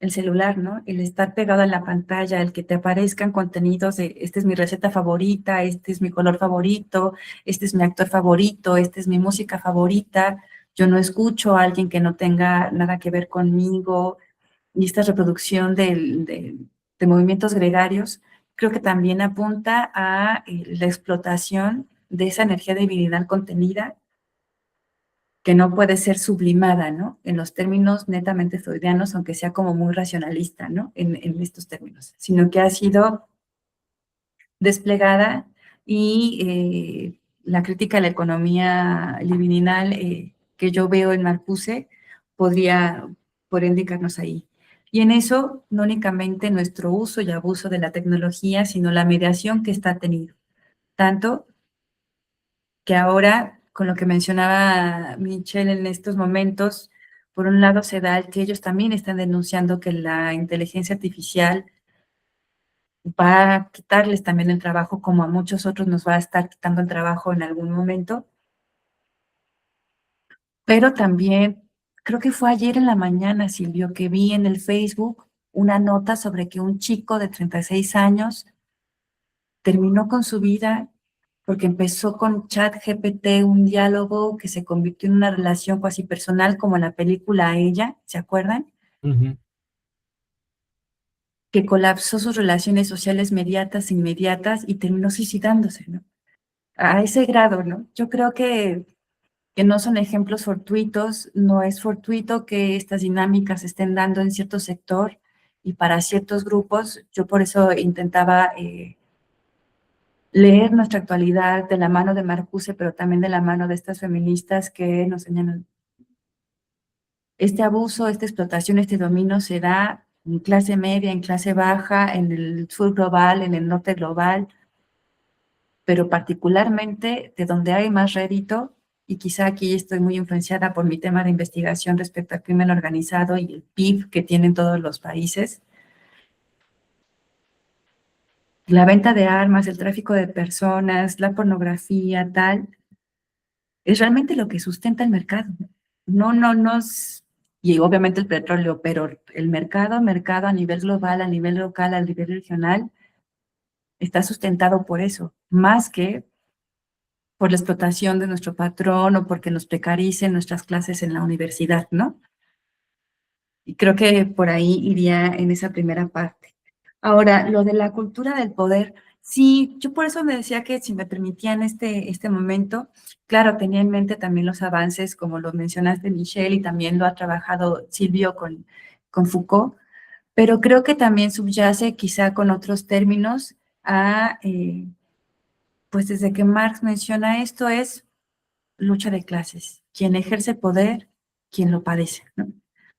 el celular, ¿no? El estar pegado a la pantalla, el que te aparezcan contenidos de, esta es mi receta favorita, este es mi color favorito, este es mi actor favorito, esta es mi música favorita. Yo no escucho a alguien que no tenga nada que ver conmigo. Y esta reproducción de movimientos gregarios, creo que también apunta a la explotación de esa energía divinidad contenida que no puede ser sublimada, ¿no? En los términos netamente freudianos, aunque sea como muy racionalista, ¿no? En estos términos, sino que ha sido desplegada y la crítica a la economía libidinal que yo veo en Marcuse podría indicarnos ahí. Y en eso, no únicamente nuestro uso y abuso de la tecnología, sino la mediación que está tenido. Tanto que ahora, con lo que mencionaba Michelle en estos momentos, por un lado se da el que ellos también están denunciando que la inteligencia artificial va a quitarles también el trabajo, como a muchos otros nos va a estar quitando el trabajo en algún momento. Pero también, creo que fue ayer en la mañana, Silvio, que vi en el Facebook una nota sobre que un chico de 36 años terminó con su vida porque empezó con ChatGPT, un diálogo que se convirtió en una relación cuasi personal como en la película Ella, ¿se acuerdan? Que colapsó sus relaciones sociales inmediatas y terminó suicidándose, ¿no? A ese grado, ¿no? Yo creo que no son ejemplos fortuitos, no es fortuito que estas dinámicas se estén dando en cierto sector y para ciertos grupos. Yo por eso intentaba leer nuestra actualidad de la mano de Marcuse, pero también de la mano de estas feministas que nos señalan. Este abuso, esta explotación, este dominio se da en clase media, en clase baja, en el sur global, en el norte global, pero particularmente de donde hay más rédito, y quizá aquí estoy muy influenciada por mi tema de investigación respecto al crimen organizado y el PIB que tienen todos los países. La venta de armas, el tráfico de personas, la pornografía, tal, es realmente lo que sustenta el mercado. No, y obviamente el petróleo, pero el mercado a nivel global, a nivel local, a nivel regional, está sustentado por eso, más que por la explotación de nuestro patrón o porque nos precaricen nuestras clases en la universidad, ¿no? Y creo que por ahí iría en esa primera parte. Ahora, lo de la cultura del poder, sí, yo por eso me decía que si me permitían este momento, claro, tenía en mente también los avances, como lo mencionaste, Michelle, y también lo ha trabajado Silvio con Foucault, pero creo que también subyace quizá con otros términos pues desde que Marx menciona esto es lucha de clases, quien ejerce poder, quien lo padece, ¿no?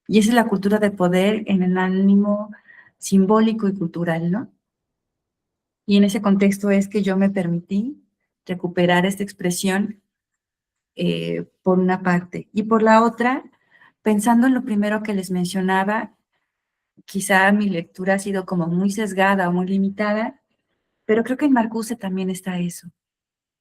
Y esa es la cultura de poder en el ánimo simbólico y cultural, ¿no? Y en ese contexto es que yo me permití recuperar esta expresión por una parte. Y por la otra, pensando en lo primero que les mencionaba, quizá mi lectura ha sido como muy sesgada o muy limitada, pero creo que en Marcuse también está eso.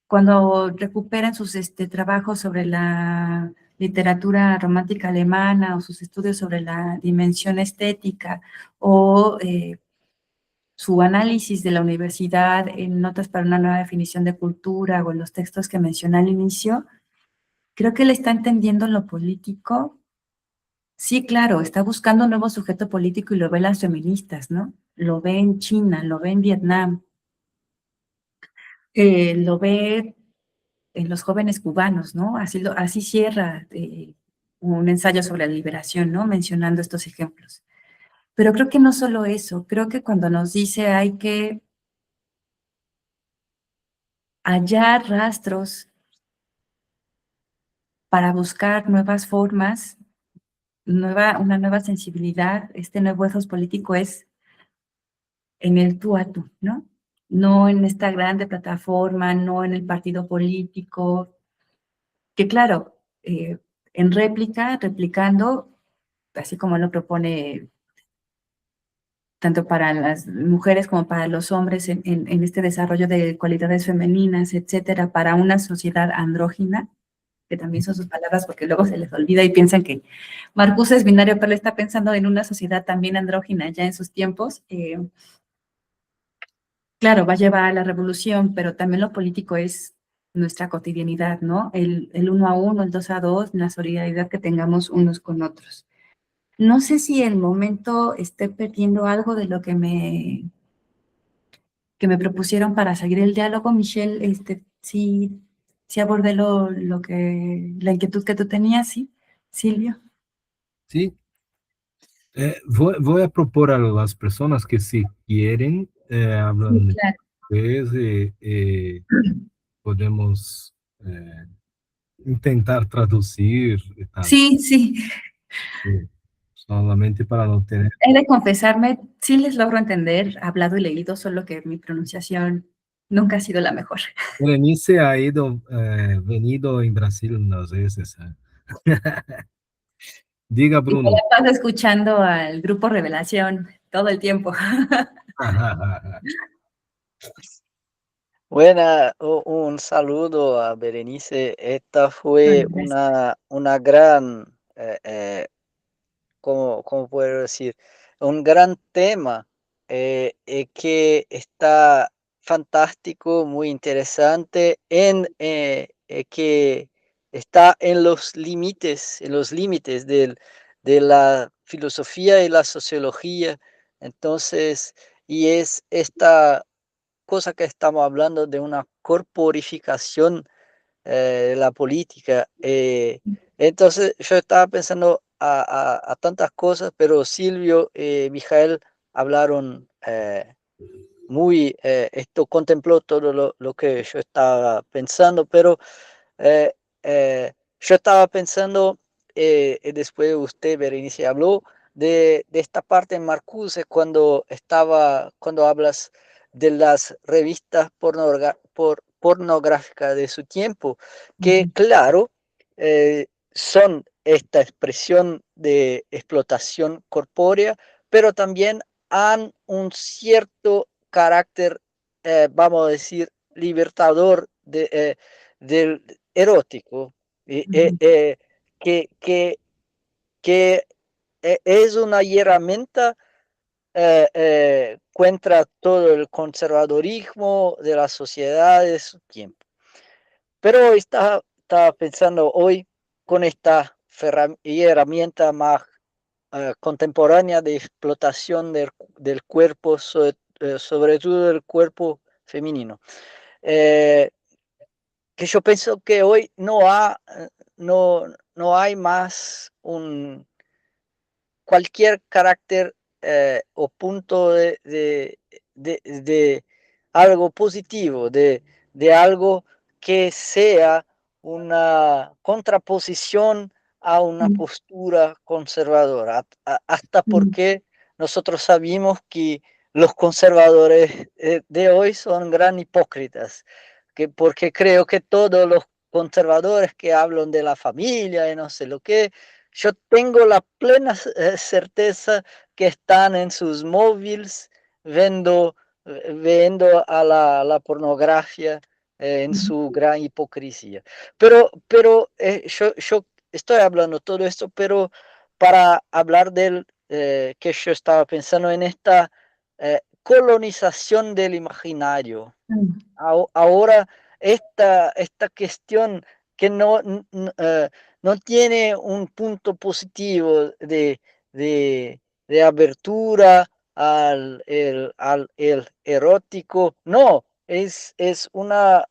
Cuando recuperan sus trabajos sobre la literatura romántica alemana o sus estudios sobre la dimensión estética o su análisis de la universidad en Notas para una nueva definición de cultura o en los textos que mencioné al inicio, creo que él está entendiendo lo político. Sí, claro, está buscando un nuevo sujeto político y lo ve en las feministas, ¿no? Lo ve en China, lo ve en Vietnam, lo ve en los jóvenes cubanos, ¿no? Así cierra un ensayo sobre la liberación, ¿no? Mencionando estos ejemplos. Pero creo que no solo eso, creo que cuando nos dice hay que hallar rastros para buscar nuevas formas, una nueva sensibilidad, este nuevo ethos político es en el tú a tú, ¿no? No en esta grande plataforma, no en el partido político, que claro, en replicando, así como lo propone tanto para las mujeres como para los hombres en este desarrollo de cualidades femeninas, etcétera, para una sociedad andrógina, que también son sus palabras porque luego se les olvida y piensan que Marcuse es binario, pero él está pensando en una sociedad también andrógina ya en sus tiempos. Claro, va a llevar a la revolución, pero también lo político es nuestra cotidianidad, ¿no? El uno a uno, el dos a dos, la solidaridad que tengamos unos con otros. No sé si el momento esté perdiendo algo de lo que me propusieron para seguir el diálogo, Michelle, sí abordé la inquietud que tú tenías, ¿sí? Silvio. Sí, voy a propor a las personas que si quieren, Sí, hablan claro. después, podemos intentar traducir y tal. Sí, sí. Sí, solamente para no tener. He de confesarme, sí les logro entender, hablado y leído, solo que mi pronunciación nunca ha sido la mejor. Berenice ha venido en Brasil unas veces. Diga, Y te Bruno. la paso escuchando al grupo Revelación todo el tiempo. Buena, un saludo a Berenice. Esta fue una gran, ¿cómo puedo decir? Un gran tema que está fantástico, muy interesante, que está en los límites de la filosofía y la sociología. Entonces, y es esta cosa que estamos hablando de una corporificación de la política. Entonces yo estaba pensando a tantas cosas, pero Silvio y Mijael hablaron esto contempló todo lo que yo estaba pensando, pero eh, yo estaba pensando, después usted, Berenice, habló de esta parte en Marcuse cuando hablas de las revistas pornográficas de su tiempo, que claro, son esta expresión de explotación corpórea, pero también han un cierto carácter, vamos a decir, libertador del erótico, que, que, que es una herramienta contra todo el conservadorismo de la sociedad de su tiempo. Pero estaba pensando hoy con esta herramienta más contemporánea de explotación del cuerpo, sobre todo el cuerpo femenino. Que yo pienso que hoy no hay más cualquier carácter o punto de algo positivo, de algo que sea una contraposición a una postura conservadora, hasta porque nosotros sabemos que los conservadores de hoy son gran hipócritas, porque creo que todos los conservadores que hablan de la familia y no sé lo que, yo tengo la plena certeza que están en sus móviles viendo a la pornografía en su gran hipocresía. Pero yo estoy hablando todo esto, pero para hablar del que yo estaba pensando en esta colonización del imaginario. Mm, Ahora, esta cuestión que no tiene un punto positivo de abertura al erótico, no, es una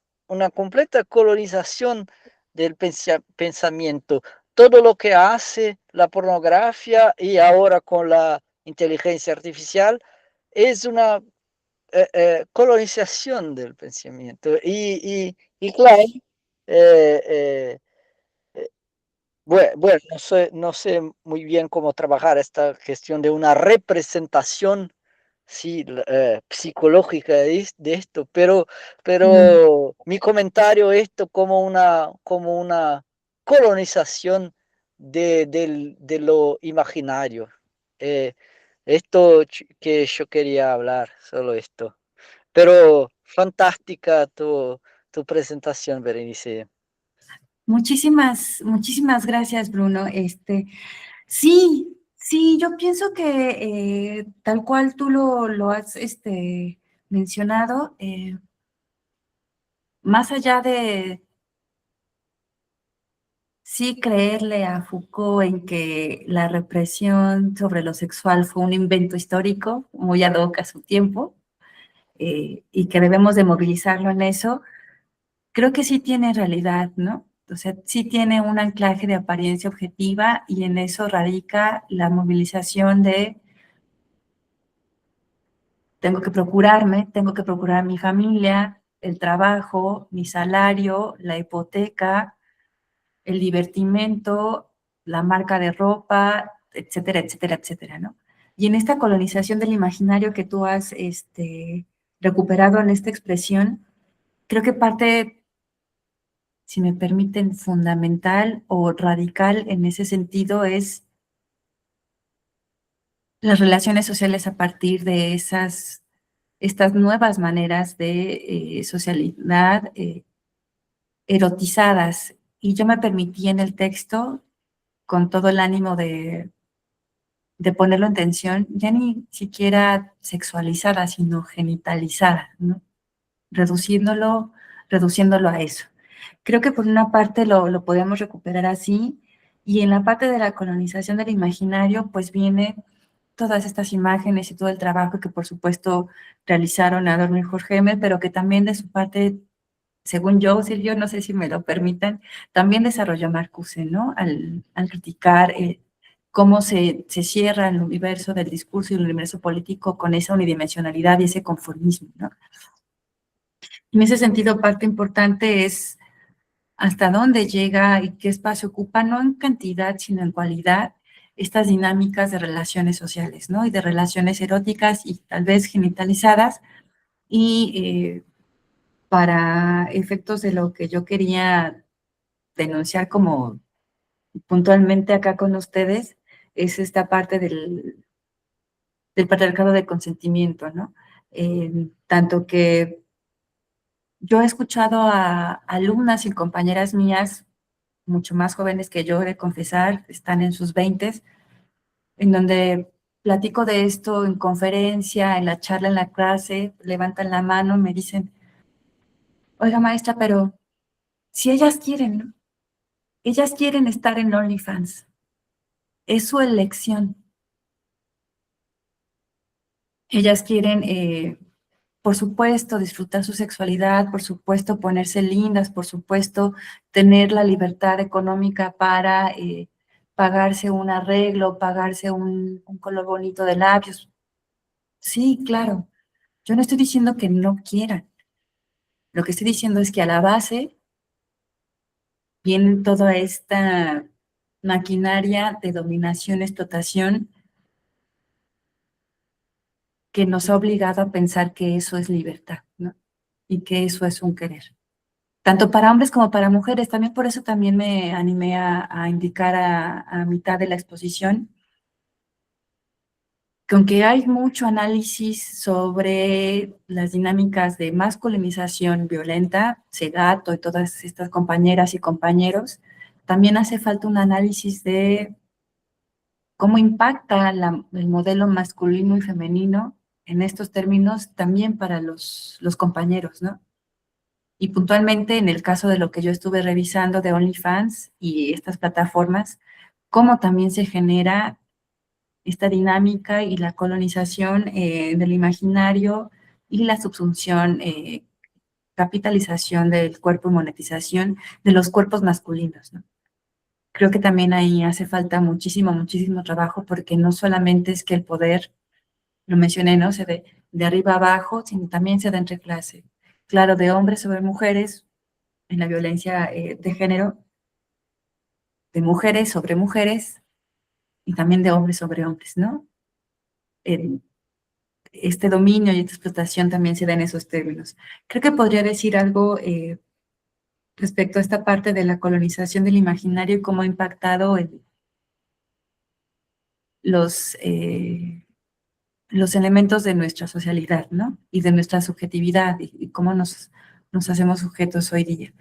completa colonización del pensamiento. Todo lo que hace la pornografía y ahora con la inteligencia artificial es una colonización del pensamiento. Y claro, eh, eh, bueno, no sé muy bien cómo trabajar esta cuestión de una representación, sí, psicológica de esto, mm. pero mi comentario esto como una colonización de lo imaginario. Eh, esto que yo quería hablar, solo esto. Pero fantástica tu presentación, Berenice. Muchísimas gracias, Bruno. Sí, sí, yo pienso que tal cual tú lo has mencionado, más allá de sí creerle a Foucault en que la represión sobre lo sexual fue un invento histórico muy ad hoc a su tiempo, y que debemos de movilizarlo en eso, creo que sí tiene realidad, ¿no? O sea, sí tiene un anclaje de apariencia objetiva y en eso radica la movilización de tengo que procurar mi familia, el trabajo, mi salario, la hipoteca, el divertimento, la marca de ropa, etcétera, etcétera, etcétera, ¿no? Y en esta colonización del imaginario que tú has recuperado en esta expresión, creo que parte, si me permiten, fundamental o radical en ese sentido es las relaciones sociales a partir de estas nuevas maneras de socialidad erotizadas. Y yo me permití en el texto, con todo el ánimo de ponerlo en tensión, ya ni siquiera sexualizada, sino genitalizada, ¿no? Reduciéndolo, reduciéndolo a eso. Creo que por una parte lo podemos recuperar así, y en la parte de la colonización del imaginario, pues viene todas estas imágenes y todo el trabajo que por supuesto realizaron Adorno y Horkheimer, pero que también de su parte, según yo, Silvio, no sé si me lo permitan, también desarrolló Marcuse, ¿no? Al criticar cómo se cierra el universo del discurso y el universo político con esa unidimensionalidad y ese conformismo, ¿no? En ese sentido, parte importante es hasta dónde llega y qué espacio ocupa, no en cantidad, sino en cualidad, estas dinámicas de relaciones sociales, ¿no? Y de relaciones eróticas y tal vez genitalizadas. Y para efectos de lo que yo quería denunciar como puntualmente acá con ustedes, es esta parte del patriarcado de consentimiento, ¿no? Tanto que yo he escuchado a alumnas y compañeras mías mucho más jóvenes que yo, he de confesar, están en sus 20, en donde platico de esto en conferencia, en la charla, en la clase, levantan la mano, me dicen, oiga maestra, pero si ellas quieren, ¿no? Ellas quieren estar en OnlyFans, es su elección. Ellas quieren, por supuesto, disfrutar su sexualidad, por supuesto, ponerse lindas, por supuesto, tener la libertad económica para pagarse un arreglo, pagarse un color bonito de labios. Sí, claro. Yo no estoy diciendo que no quieran. Lo que estoy diciendo es que a la base viene toda esta maquinaria de dominación, explotación, que nos ha obligado a pensar que eso es libertad, ¿no? Y que eso es un querer. Tanto para hombres como para mujeres. También por eso también me animé a indicar a mitad de la exposición que aunque hay mucho análisis sobre las dinámicas de masculinización violenta, Segato y todas estas compañeras y compañeros, también hace falta un análisis de cómo impacta el modelo masculino y femenino en estos términos también para los compañeros, ¿no? Y puntualmente en el caso de lo que yo estuve revisando de OnlyFans y estas plataformas, cómo también se genera esta dinámica y la colonización del imaginario y la subsunción, capitalización del cuerpo y monetización de los cuerpos masculinos, ¿no? Creo que también ahí hace falta muchísimo, muchísimo trabajo porque no solamente es que el poder, lo mencioné, ¿no? Se de arriba abajo, sino también se da entre clase. Claro, de hombres sobre mujeres en la violencia de género, de mujeres sobre mujeres y también de hombres sobre hombres, ¿no? Este dominio y esta explotación también se da en esos términos. Creo que podría decir algo respecto a esta parte de la colonización del imaginario y cómo ha impactado los, los elementos de nuestra socialidad, ¿no? Y de nuestra subjetividad y cómo nos hacemos sujetos hoy día.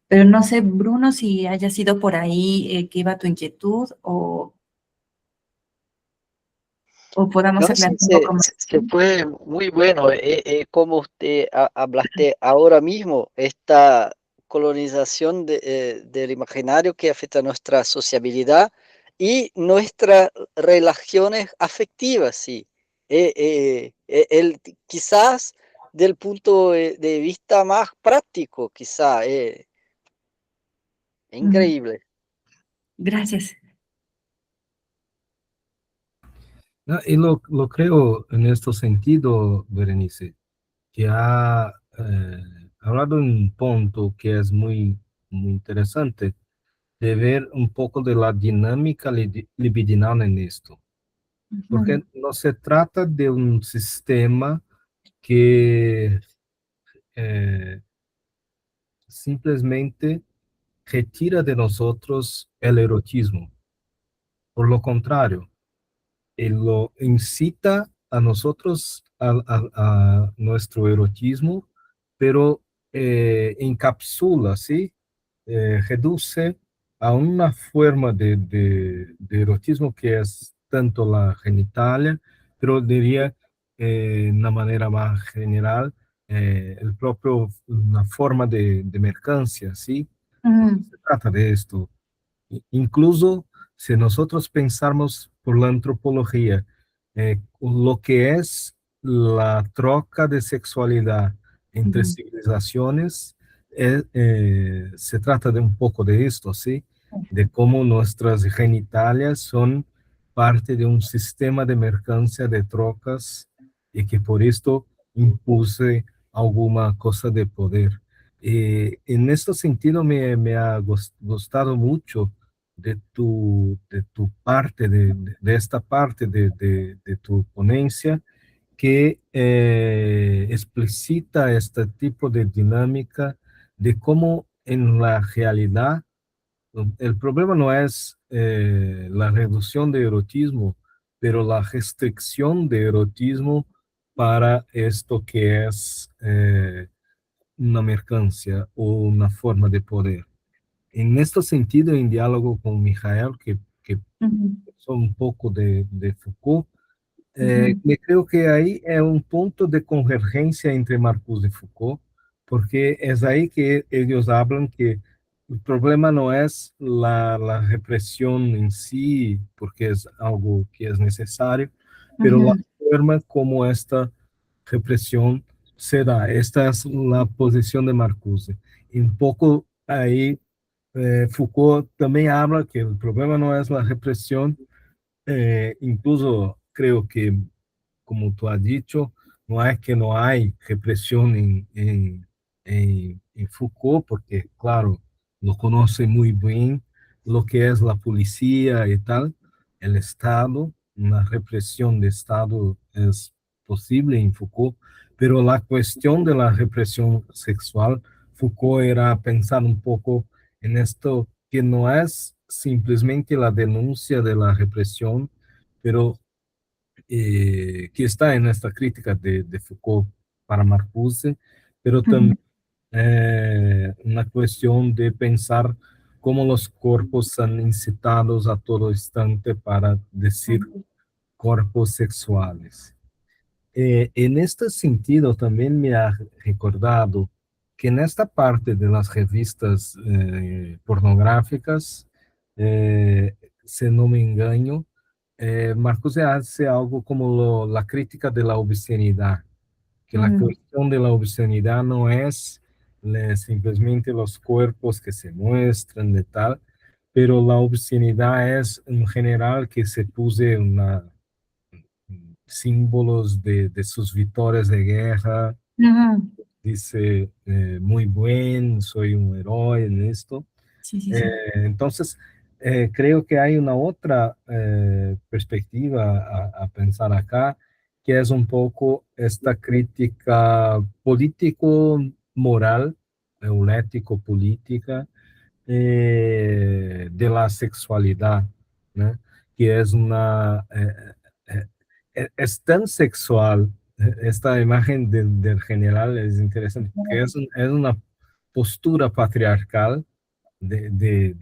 Pero no sé, Bruno, si haya sido por ahí que iba tu inquietud o podamos No, aclarar sí, un poco más. se fue muy bueno. Como usted hablaste ahora mismo, esta colonización del imaginario que afecta a nuestra sociabilidad y nuestras relaciones afectivas, sí. Quizás del punto de vista más práctico, quizás, increíble. Gracias. No, y lo creo en este sentido, Berenice, que ha hablado de un punto que es muy interesante, de ver un poco de la dinámica libidinal en esto. Porque no se trata de un sistema que simplesmente retira de nosotros el erotismo. Por lo contrario, él lo incita a nosotros a nuestro erotismo, pero encapsula, ¿sí? Reduce a una forma de erotismo que es tanto la genitalia, pero diría de una manera más general, el propio, una forma de mercancía, ¿sí? Se trata de esto. Incluso si nosotros pensarmos por la antropología, lo que es la troca de sexualidad entre civilizaciones, se trata de un poco de esto, ¿sí? De cómo nuestras genitalias son parte de un sistema de mercancía de trocas y que por esto impulse alguna cosa de poder. En este sentido me ha gustado mucho de tu parte, de esta parte de tu ponencia, que explicita este tipo de dinámica de cómo en la realidad el problema no es la reducción de erotismo, pero la restricción de erotismo para esto que es una mercancía o una forma de poder. En este sentido, en diálogo con Mijael, que son un poco de Foucault, me creo que ahí es un punto de convergencia entre Marcuse y Foucault, porque es ahí que ellos hablan que el problema no es la represión en sí, porque es algo que es necesario, pero la forma como esta represión se da. Esta es la posición de Marcuse. Y un poco ahí Foucault también habla que el problema no es la represión, incluso creo que, como tú has dicho, no es que no hay represión en Foucault, porque, claro, lo conoce muy bien lo que es la policía y tal, el Estado, una represión de Estado es posible en Foucault, pero la cuestión de la represión sexual, Foucault era pensar un poco en esto que no es simplemente la denuncia de la represión, pero que está en esta crítica de Foucault para Marcuse, pero también una cuestión de pensar cómo los cuerpos son incitados a todo instante para decir cuerpos sexuales. En este sentido, también me ha recordado que en esta parte de las revistas pornográficas, si no me engaño, Marcuse hace algo como la crítica de la obscenidad, que la Mm, cuestión de la obscenidad no es simplemente los cuerpos que se muestran de tal, pero la obscenidad es en general que se puse símbolos de sus victorias de guerra, ujú. dice muy buen, soy un héroe en esto. Sí, sí, sí. Entonces, creo que hay una otra perspectiva a pensar acá, que es un poco esta crítica político-moral, ético-política, de la sexualidad, ¿no? Que es una... es tan sexual, esta imagen del general es interesante, porque es una postura patriarcal de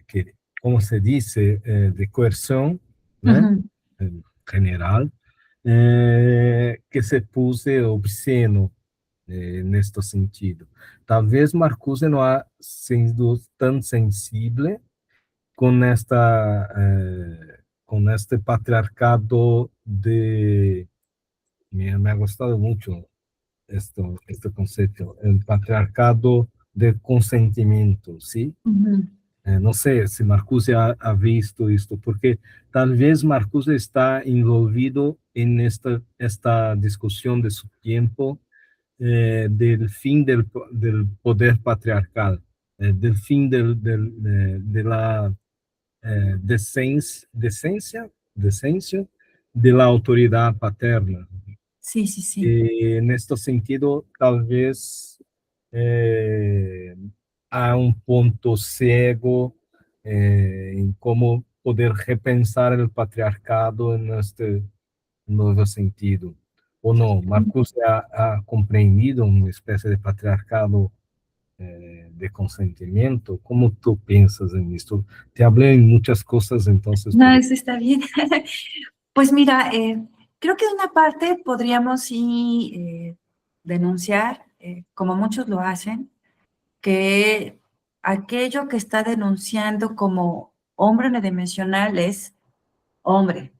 que, ¿cómo se dice? De coerción, ¿no? Ujú. En general, que se puse obsceno en este sentido. Talvez Marcuse não ha sido tão sensível com este patriarcado me ha gostado mucho este concepto, el patriarcado de consentimiento, ¿sí? Ujú. Não sei se Marcuse ha visto isto, porque talvez Marcuse está envolvido en esta discussão de su tiempo, del fin del poder patriarcal, del fin de la decencia de la autoridad paterna. Sí, sí, sí. En este sentido, tal vez há um ponto cego em como poder repensar o patriarcado neste novo sentido. Ou não? Marcus ha compreendido uma espécie de patriarcado de consentimiento. ¿Cómo tú piensas en esto? Te hablé en muchas cosas, entonces, No, eso está bien. Pues mira, creo que de una parte podríamos sí denunciar, como muchos lo hacen, que aquello que está denunciando como hombre unidimensional es hombre,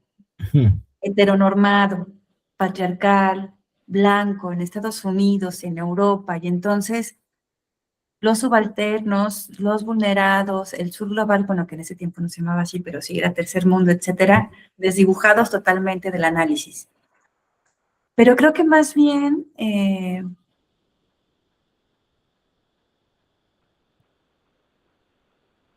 heteronormado, patriarcal, blanco en Estados Unidos, en Europa, y entonces los subalternos, los vulnerados, el sur global, bueno, que en ese tiempo no se llamaba así, pero sí era tercer mundo, etcétera, desdibujados totalmente del análisis. Pero creo que más bien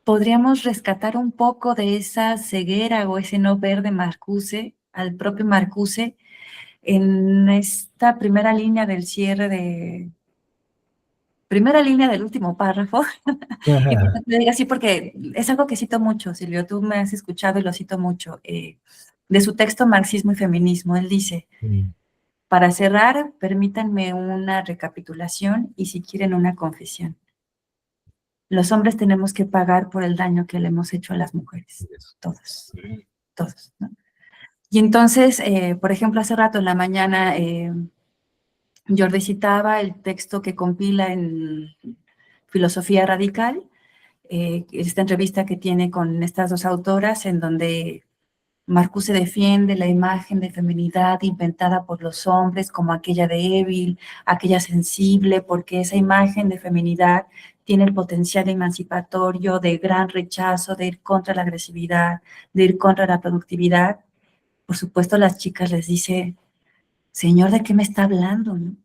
podríamos rescatar un poco de esa ceguera o ese no ver de Marcuse, al propio Marcuse, en esta primera línea del cierre de... Primera línea del último párrafo, y por qué te digo así, porque es algo que cito mucho, Silvio, tú me has escuchado y lo cito mucho, de su texto Marxismo y Feminismo. Él dice, para cerrar, permítanme una recapitulación y si quieren una confesión. Los hombres tenemos que pagar por el daño que le hemos hecho a las mujeres, todos, todos, ¿no? Y entonces, por ejemplo, hace rato en la mañana, Jordi citaba el texto que compila en Filosofía Radical, esta entrevista que tiene con estas dos autoras, en donde Marcuse defiende la imagen de feminidad inventada por los hombres como aquella débil, aquella sensible, porque esa imagen de feminidad tiene el potencial emancipatorio de gran rechazo, de ir contra la agresividad, de ir contra la productividad. Por supuesto, las chicas les dice, señor, ¿de qué me está hablando? ¿No?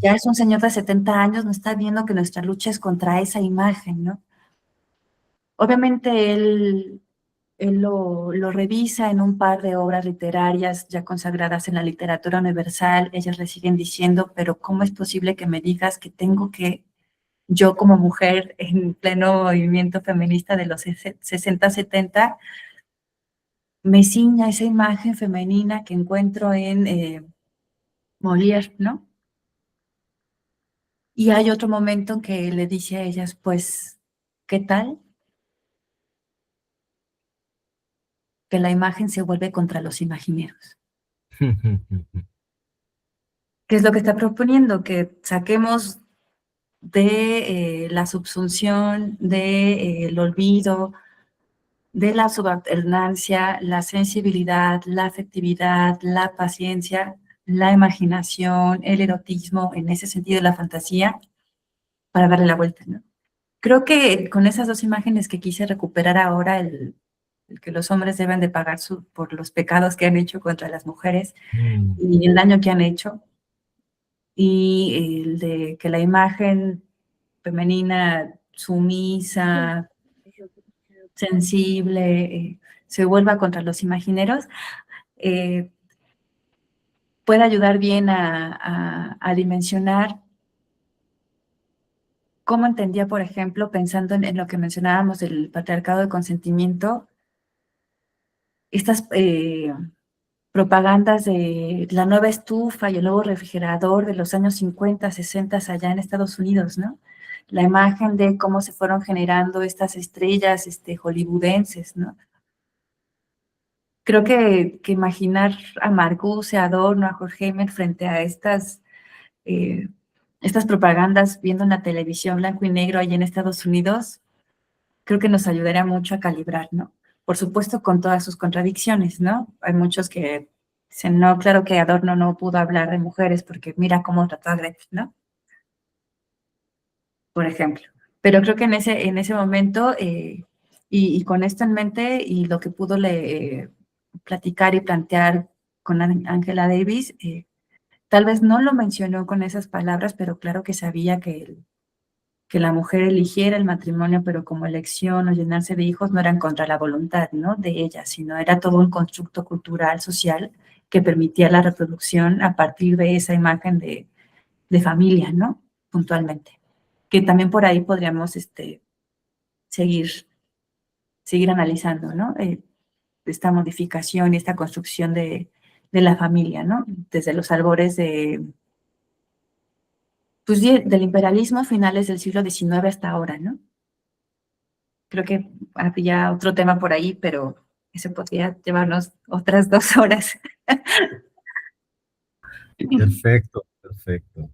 Ya es un señor de 70 años, no está viendo que nuestra lucha es contra esa imagen, ¿no? Obviamente él lo revisa en un par de obras literarias ya consagradas en la literatura universal. Ellas le siguen diciendo, pero ¿cómo es posible que me digas que tengo que, yo como mujer en pleno movimiento feminista de los 60, 70, me ciña esa imagen femenina que encuentro en Molière, ¿no? Y hay otro momento en que le dice a ellas, pues, ¿qué tal? Que la imagen se vuelve contra los imagineros. ¿Qué es lo que está proponiendo? Que saquemos de la subsunción, del olvido, de la subalternancia, la sensibilidad, la afectividad, la paciencia, la imaginación, el erotismo, en ese sentido la fantasía, para darle la vuelta, ¿no? Creo que con esas dos imágenes que quise recuperar ahora, el que los hombres deben de pagar por los pecados que han hecho contra las mujeres y el daño que han hecho, y el de que la imagen femenina sumisa, sensible, se vuelva contra los imagineros, eh, puede ayudar bien a dimensionar cómo entendía, por ejemplo, pensando en lo que mencionábamos del patriarcado de consentimiento, estas propagandas de la nueva estufa y el nuevo refrigerador de los años 50, 60 allá en Estados Unidos, ¿no? La imagen de cómo se fueron generando estas estrellas hollywoodenses, ¿no? Creo que imaginar a Marcuse, a Adorno, a Horkheimer frente a estas propagandas viendo en la televisión blanco y negro allá en Estados Unidos, creo que nos ayudaría mucho a calibrar, ¿no? Por supuesto, con todas sus contradicciones, ¿no? Hay muchos que dicen, no, claro que Adorno no pudo hablar de mujeres porque mira cómo trató a Gretel, ¿no? Por ejemplo. Pero creo que en ese momento, y con esto en mente, y lo que pudo platicar y plantear con Angela Davis, tal vez no lo mencionó con esas palabras, pero claro que sabía que la mujer eligiera el matrimonio, pero como elección o llenarse de hijos no eran contra la voluntad, ¿no? De ella, sino era todo un constructo cultural, social, que permitía la reproducción a partir de esa imagen de familia, ¿no? Puntualmente. Que también por ahí podríamos seguir analizando, ¿no? Esta modificación y esta construcción de la familia, ¿no? Desde los albores pues, del imperialismo a finales del siglo XIX hasta ahora, ¿no? Creo que había otro tema por ahí, pero eso podría llevarnos otras 2 horas. Perfecto, perfecto.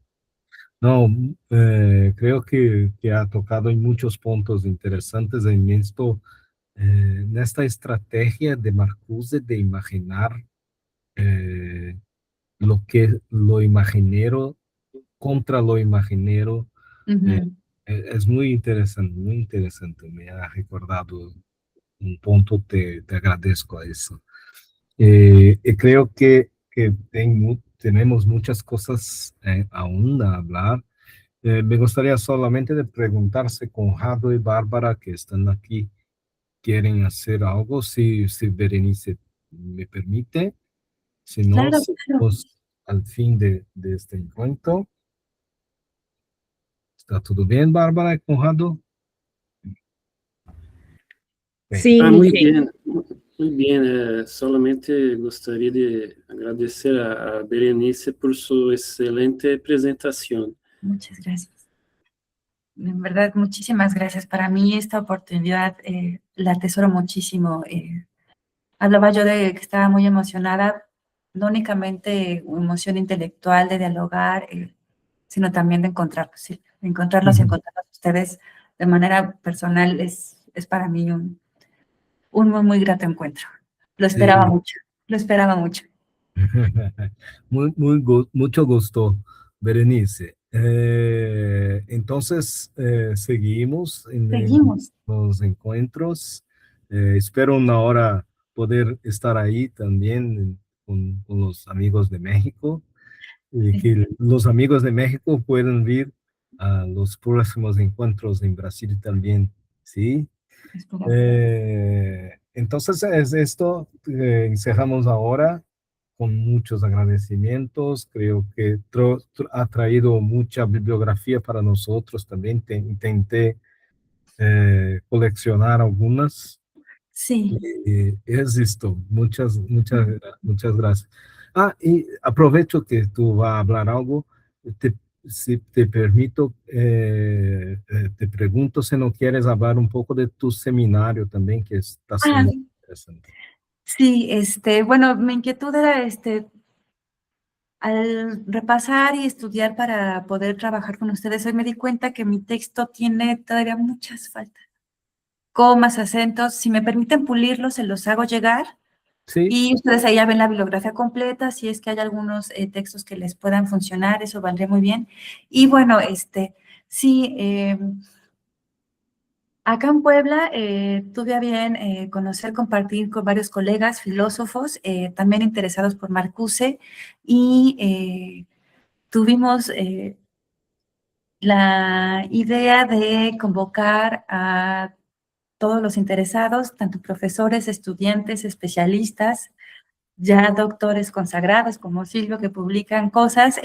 No, creo que ha tocado en muchos puntos interesantes en esta estrategia de Marcuse de imaginar lo imaginero contra lo imaginero. Es muy interesante, muy interesante. Me ha recordado un punto, te agradezco a eso. Y creo que tenemos muchas cosas aún a hablar. Me gustaría solamente de preguntarse Conrado y Bárbara, que están aquí, quieren hacer algo, si Berenice me permite. Si no, Claro, claro. seguimos al fin de este encuentro. ¿Está todo bien, Bárbara y Conrado? Bem, Sí, Muy sí. bien, muy bien. Solamente gustaría de agradecer a Berenice por su excelente presentación. Muchas gracias. En verdad, muchísimas gracias. Para mí esta oportunidad la atesoro muchísimo. Hablaba yo de que estaba muy emocionada, no únicamente emoción intelectual de dialogar, sino también de encontrarlos, sí, de encontrarlos y encontrarlos a ustedes de manera personal es para mí un muy, muy grato encuentro. Lo esperaba mucho, lo esperaba mucho. Mucho gusto, Berenice. Entonces, seguimos en Seguimos. los encuentros. Espero una hora poder estar ahí también con los amigos de México y que los amigos de México puedan ir a los próximos encuentros en Brasil también, ¿sí? Entonces, es esto. Encerramos ahora con muchos agradecimientos. Creo que ha traído mucha bibliografía para nosotros también. Intenté coleccionar algunas. Sí. Es esto. Muchas gracias. Y aprovecho que tú vas a hablar algo. Si te permito, te pregunto si no quieres hablar un poco de tu seminario también, que está siendo interesante. Sí, bueno, mi inquietud era al repasar y estudiar para poder trabajar con ustedes, hoy me di cuenta que mi texto tiene todavía muchas faltas. Comas, acentos, si me permiten pulirlos, se los hago llegar. Sí, Y ustedes ahí ya ven la bibliografía completa, si es que hay algunos textos que les puedan funcionar, eso valdría muy bien. Y bueno, sí, acá en Puebla tuve a bien conocer, compartir con varios colegas filósofos, también interesados por Marcuse, y tuvimos la idea de convocar a todos los interesados, tanto profesores, estudiantes, especialistas, ya doctores consagrados como Silvio, que publican cosas,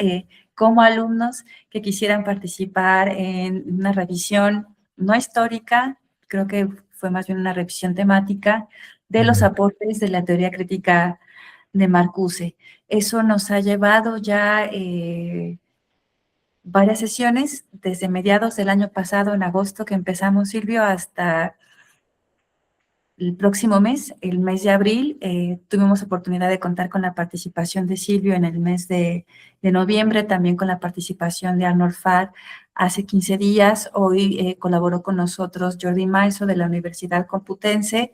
como alumnos que quisieran participar en una revisión no histórica, creo que fue más bien una revisión temática, de los aportes de la teoría crítica de Marcuse. Eso nos ha llevado ya varias sesiones, desde mediados del año pasado, en agosto, que empezamos, Silvio, hasta el próximo mes, el mes de abril. Tuvimos oportunidad de contar con la participación de Silvio en el mes de noviembre, también con la participación de Arnold Farr hace 15 días. Hoy colaboró con nosotros Jordi Maiso de la Universidad Computense,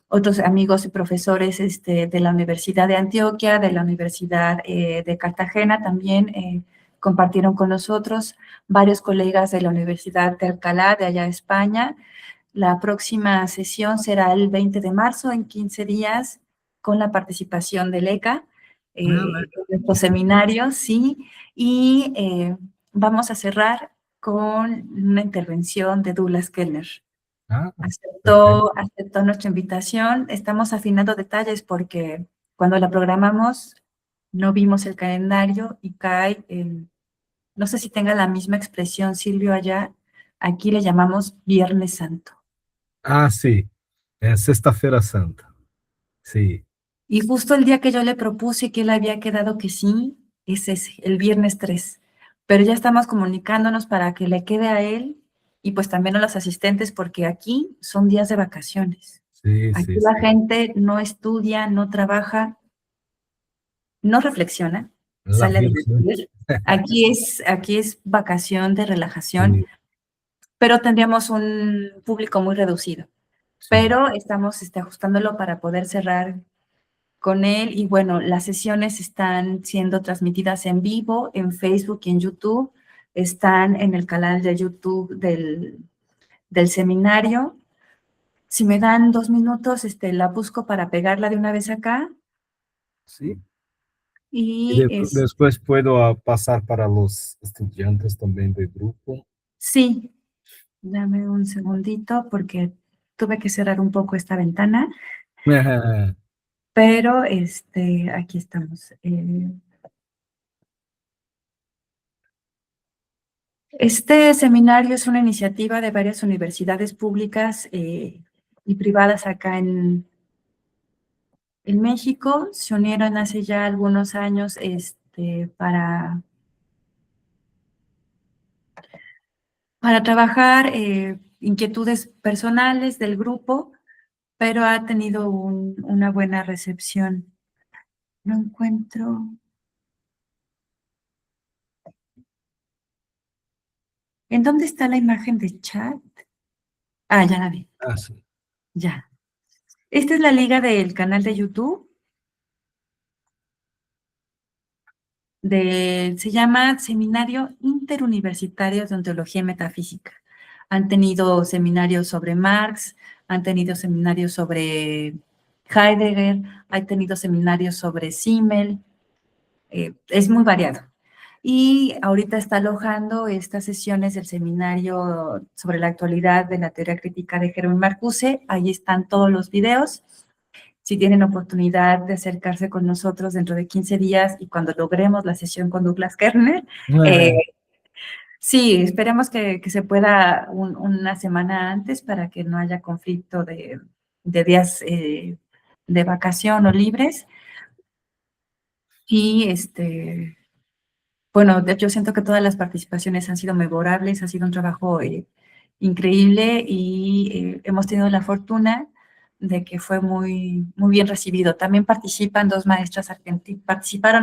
otros amigos y profesores de la Universidad de Antioquia, de la Universidad de Cartagena también compartieron con nosotros, varios colegas de la Universidad de Alcalá, de allá de España. La próxima sesión será el 20 de marzo, en 15 días, con la participación del ECA, en nuestro seminario, sí, y vamos a cerrar con una intervención de Douglas Kellner. Aceptó nuestra invitación. Estamos afinando detalles porque cuando la programamos no vimos el calendario y cae no sé si tenga la misma expresión, Silvio, allá. Aquí le llamamos Viernes Santo. Ah, sí, Sexta-feira Santa. Sí. Y justo el día que yo le propuse que él había quedado que sí, es ese, el viernes 3. Pero ya estamos comunicándonos para que le quede a él y pues también a los asistentes, porque aquí son días de vacaciones. Sí, Aquí sí, la sí. gente no estudia, no trabaja, no reflexiona, La sale a vida, ¿no? divertir. Aquí es vacación de relajación, Sí, pero tendríamos un público muy reducido. sí. Pero estamos ajustándolo para poder cerrar con él. Y bueno, las sesiones están siendo transmitidas en vivo en Facebook y en YouTube. Están en el canal de YouTube del seminario. Si me dan 2 minutos, la busco para pegarla de una vez acá. Sí. Y después puedo pasar para los estudiantes también del grupo. sí, dame un segundito porque tuve que cerrar un poco esta ventana, pero aquí estamos. Este seminario es una iniciativa de varias universidades públicas y privadas acá en México. Se unieron hace ya algunos años para trabajar inquietudes personales del grupo, pero ha tenido una buena recepción. No encuentro. ¿En dónde está la imagen de chat? Ah, ya la vi. Ah, sí. Ya. Esta es la liga del canal de YouTube. Se llama Seminario Interuniversitario de Ontología y Metafísica. Han tenido seminarios sobre Marx, han tenido seminarios sobre Heidegger, han tenido seminarios sobre Simmel, es muy variado. Y ahorita está alojando estas sesiones del seminario sobre la actualidad de la teoría crítica de Jerome Marcuse. Ahí están todos los videos. Si tienen oportunidad de acercarse con nosotros dentro de 15 días y cuando logremos la sesión con Douglas Kellner, sí, esperemos que se pueda una semana antes para que no haya conflicto de días de vacación o libres. Y bueno, yo siento que todas las participaciones han sido memorables, ha sido un trabajo increíble y hemos tenido la fortuna de que fue muy bien recibido. También participaron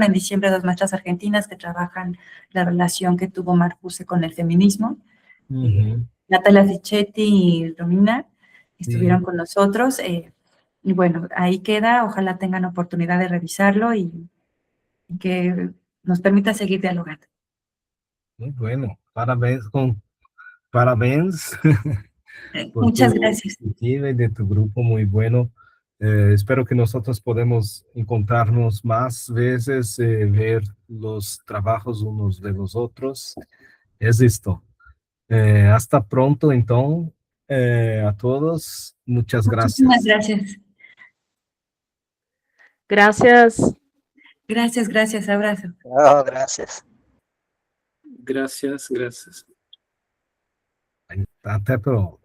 en diciembre 2 maestras argentinas que trabajan la relación que tuvo Marcuse con el feminismo. Natalia Fichetti y Romina estuvieron con nosotros. Y bueno, ahí queda. Ojalá tengan oportunidad de revisarlo y que nos permita seguir dialogando. Muy bueno. Parabéns. Por Muchas tu gracias. iniciativa y de tu grupo muy bueno. Espero que nosotros podamos encontrarnos más veces, ver los trabajos unos de los otros. Es esto. Hasta pronto, entonces, a todos. Muchas Muchísimas gracias. gracias. Gracias. Gracias. Abrazo. Oh, gracias. Gracias. Até pronto.